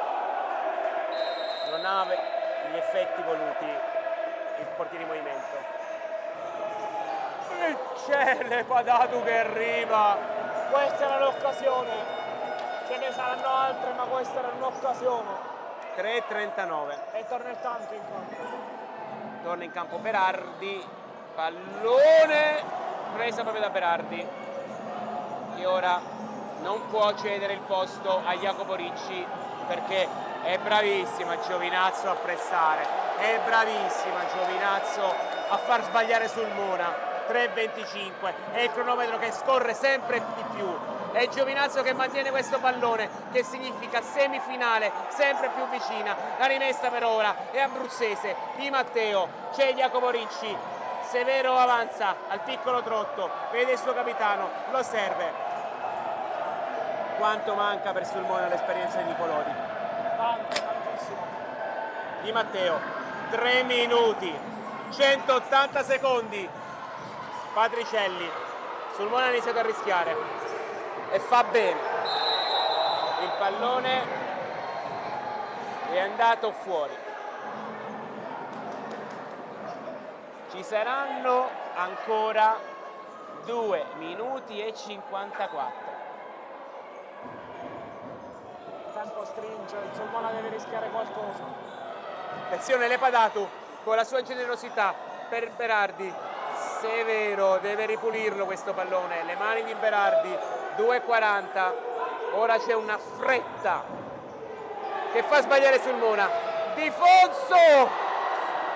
non ha gli effetti voluti il portiere in movimento. E c'è Lepadato che arriva, Questa era l'occasione, ce ne saranno altre ma questa era un'occasione. 3,39. E torna il tanto in campo. Torna in campo Berardi, pallone presa proprio da Berardi che ora non può cedere il posto a Jacopo Ricci perché è bravissima Giovinazzo a pressare, è bravissima Giovinazzo a far sbagliare Sulmona. 3,25 è il cronometro che scorre sempre di più, è Giovinazzo che mantiene questo pallone che significa semifinale sempre più vicina. La rimessa per ora è abruzzese, Di Matteo, c'è Jacopo Ricci, Severo avanza al piccolo trotto, vede il suo capitano, lo serve. Quanto manca per Sulmona l'esperienza di Nicolodi? Tantissimo. Di Matteo, 3 minuti, 180 secondi. Patricelli, Sulmona ha iniziato a rischiare e fa bene. Il pallone è andato fuori. Ci saranno ancora 2 minuti e 54. Il tempo stringe, il Sulmona deve rischiare qualcosa. Attenzione Lepadato con la sua generosità per Berardi. Severo deve ripulirlo questo pallone, le mani di Berardi, 2,40, ora c'è una fretta che fa sbagliare Sulmona, Di Fonso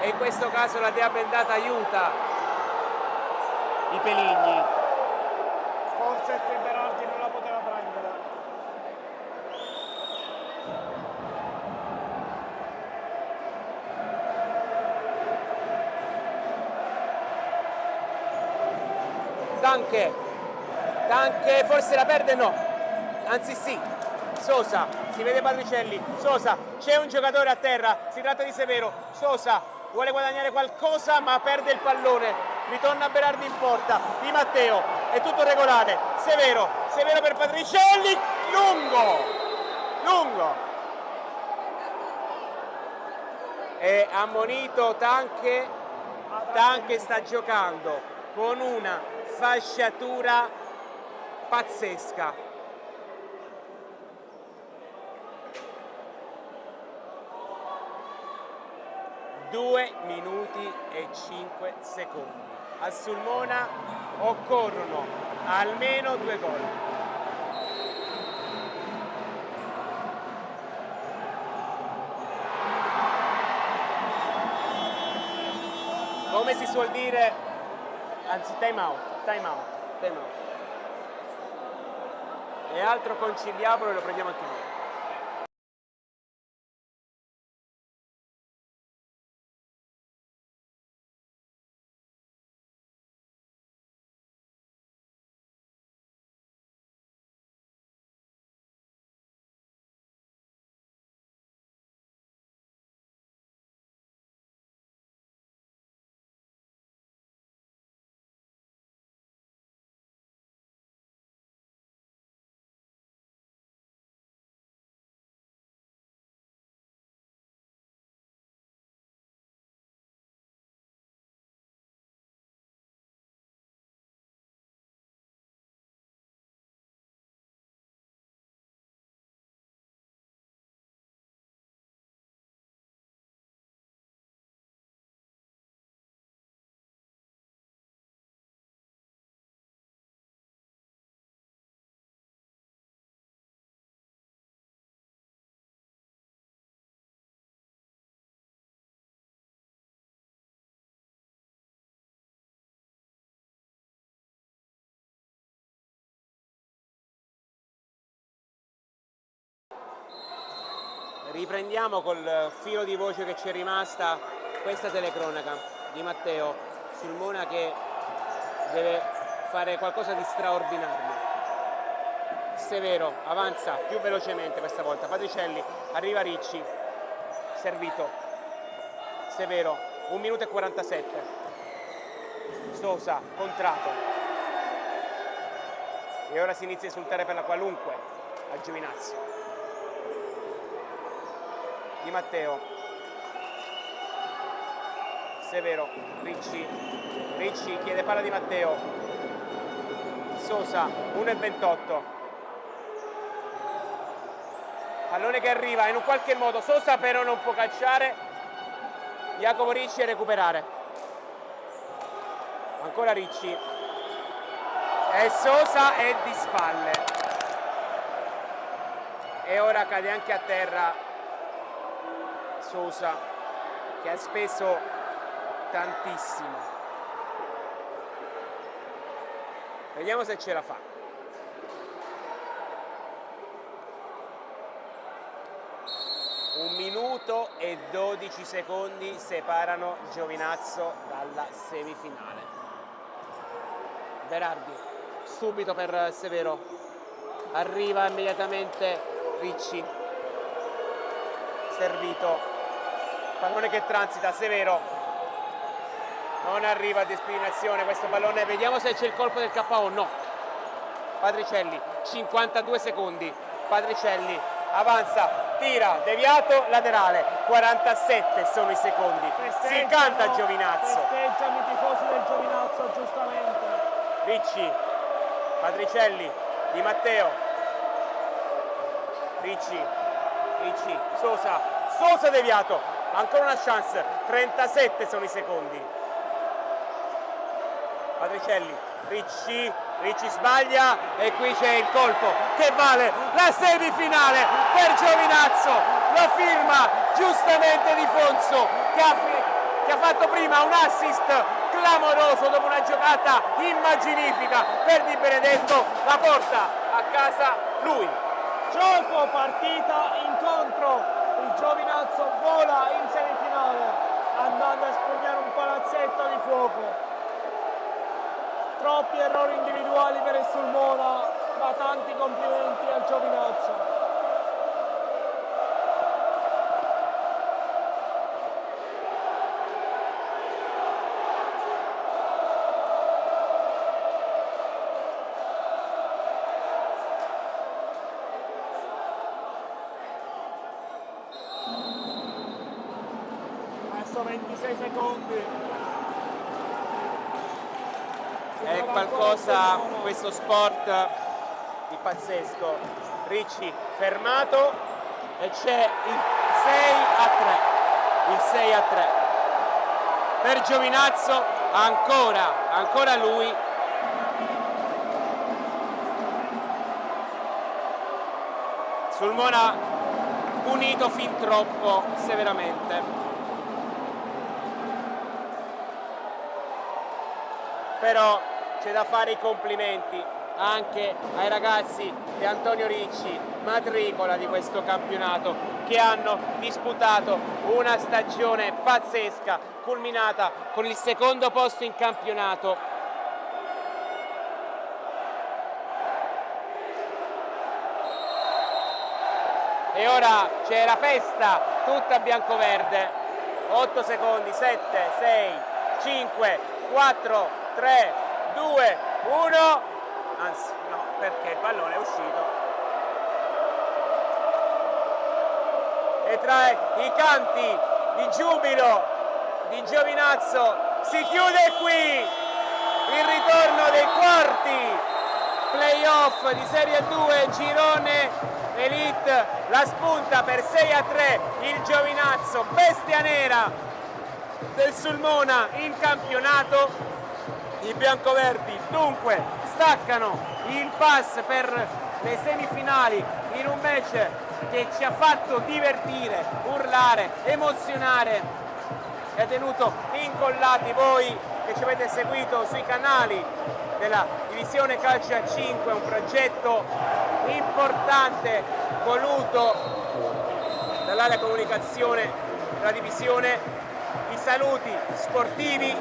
e in questo caso la dea bendata aiuta i Peligni. Forse che Berardi non la poteva prendere. Tanche forse la perde, no, anzi sì, Sosa, si vede Patricelli, Sosa, c'è un giocatore a terra, si tratta di Severo, Sosa vuole guadagnare qualcosa ma perde il pallone, ritorna Berardi in porta, Di Matteo, è tutto regolare, Severo per Patricelli, lungo, è ammonito Tanche sta giocando con una fasciatura pazzesca. Due minuti e 5 secondi. A Sulmona occorrono almeno 2 gol. come si suol dire, anzi time out. E altro conciliabolo e lo prendiamo anche noi. Riprendiamo col filo di voce che ci è rimasta questa telecronaca di Matteo Sulmona che deve fare qualcosa di straordinario. Severo avanza più velocemente questa volta, Patricielli, arriva Ricci, servito, Severo, 1 minuto e 47, Sosa, contrato, e ora si inizia a esultare per la qualunque al Giovinazzo. Di Matteo, Severo, Ricci chiede palla di Matteo, Sosa, 1,28, pallone che arriva in un qualche modo, Sosa però non può calciare, Jacopo Ricci a recuperare, ancora Ricci, e Sosa è di spalle, e ora cade anche a terra Sosa, che ha speso tantissimo. Vediamo se ce la fa. Un minuto e 12 secondi separano Giovinazzo dalla semifinale. Berardi, subito per Severo. Arriva immediatamente Ricci. Servito. Pallone che transita, Severo, non arriva a destinazione questo pallone, vediamo se c'è il colpo del KO, no. Patricielli, 52 secondi, Patricielli avanza, tira, deviato, laterale, 47 sono i secondi, si canta Giovinazzo. Festeggiano i tifosi del Giovinazzo, giustamente. Ricci, Patricielli, Di Matteo, Ricci, Sosa deviato. Ancora una chance, 37 sono i secondi. Patricielli, Ricci sbaglia e qui c'è il colpo che vale la semifinale per Giovinazzo. La firma giustamente di Fonso che ha fatto prima un assist clamoroso dopo una giocata immaginifica per Di Benedetto, la porta a casa lui. Gioco, partita, incontro. Il Giovinazzo vola in semifinale andando a espugnare un palazzetto di fuoco. Troppi errori individuali per il Sulmona, ma tanti complimenti al Giovinazzo. Adesso 26 secondi. È qualcosa, questo sport, di pazzesco. Ricci fermato e c'è il 6-3. Il 6-3. Per Giovinazzo ancora lui. Sulmona punito fin troppo severamente. però c'è da fare i complimenti anche ai ragazzi di Antonio Ricci, matricola di questo campionato, che hanno disputato una stagione pazzesca, culminata con il secondo posto in campionato. E ora c'è la festa tutta biancoverde. 8 secondi, 7, 6, 5, 4, 3, 2, 1. Anzi, no, perché il pallone è uscito. E tra i canti di giubilo di Giovinazzo si chiude qui il ritorno dei quarti playoff di Serie 2 girone Elite. La spunta per 6-3 il Giovinazzo, bestia nera del Sulmona in campionato. I biancoverdi dunque staccano il pass per le semifinali in un match che ci ha fatto divertire, urlare, emozionare e ha tenuto incollati voi che ci avete seguito sui canali della divisione calcio a 5, un progetto importante voluto dall'area comunicazione della divisione. I saluti sportivi,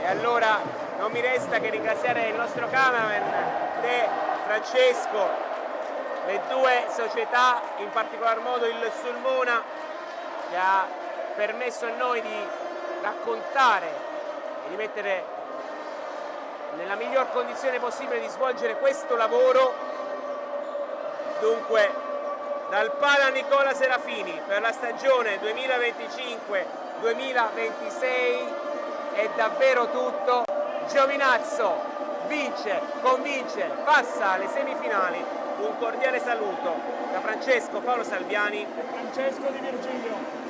e allora non mi resta che ringraziare il nostro cameraman De Francesco, le due società, in particolar modo il Sulmona, che ha permesso a noi di raccontare e di mettere nella miglior condizione possibile di svolgere questo lavoro. Dunque, dal Pala Nicola Serafini per la stagione 2025-2026 è davvero tutto. Giovinazzo vince, convince, passa alle semifinali. Un cordiale saluto da Francesco Paolo Salviani e Francesco Di Virgilio.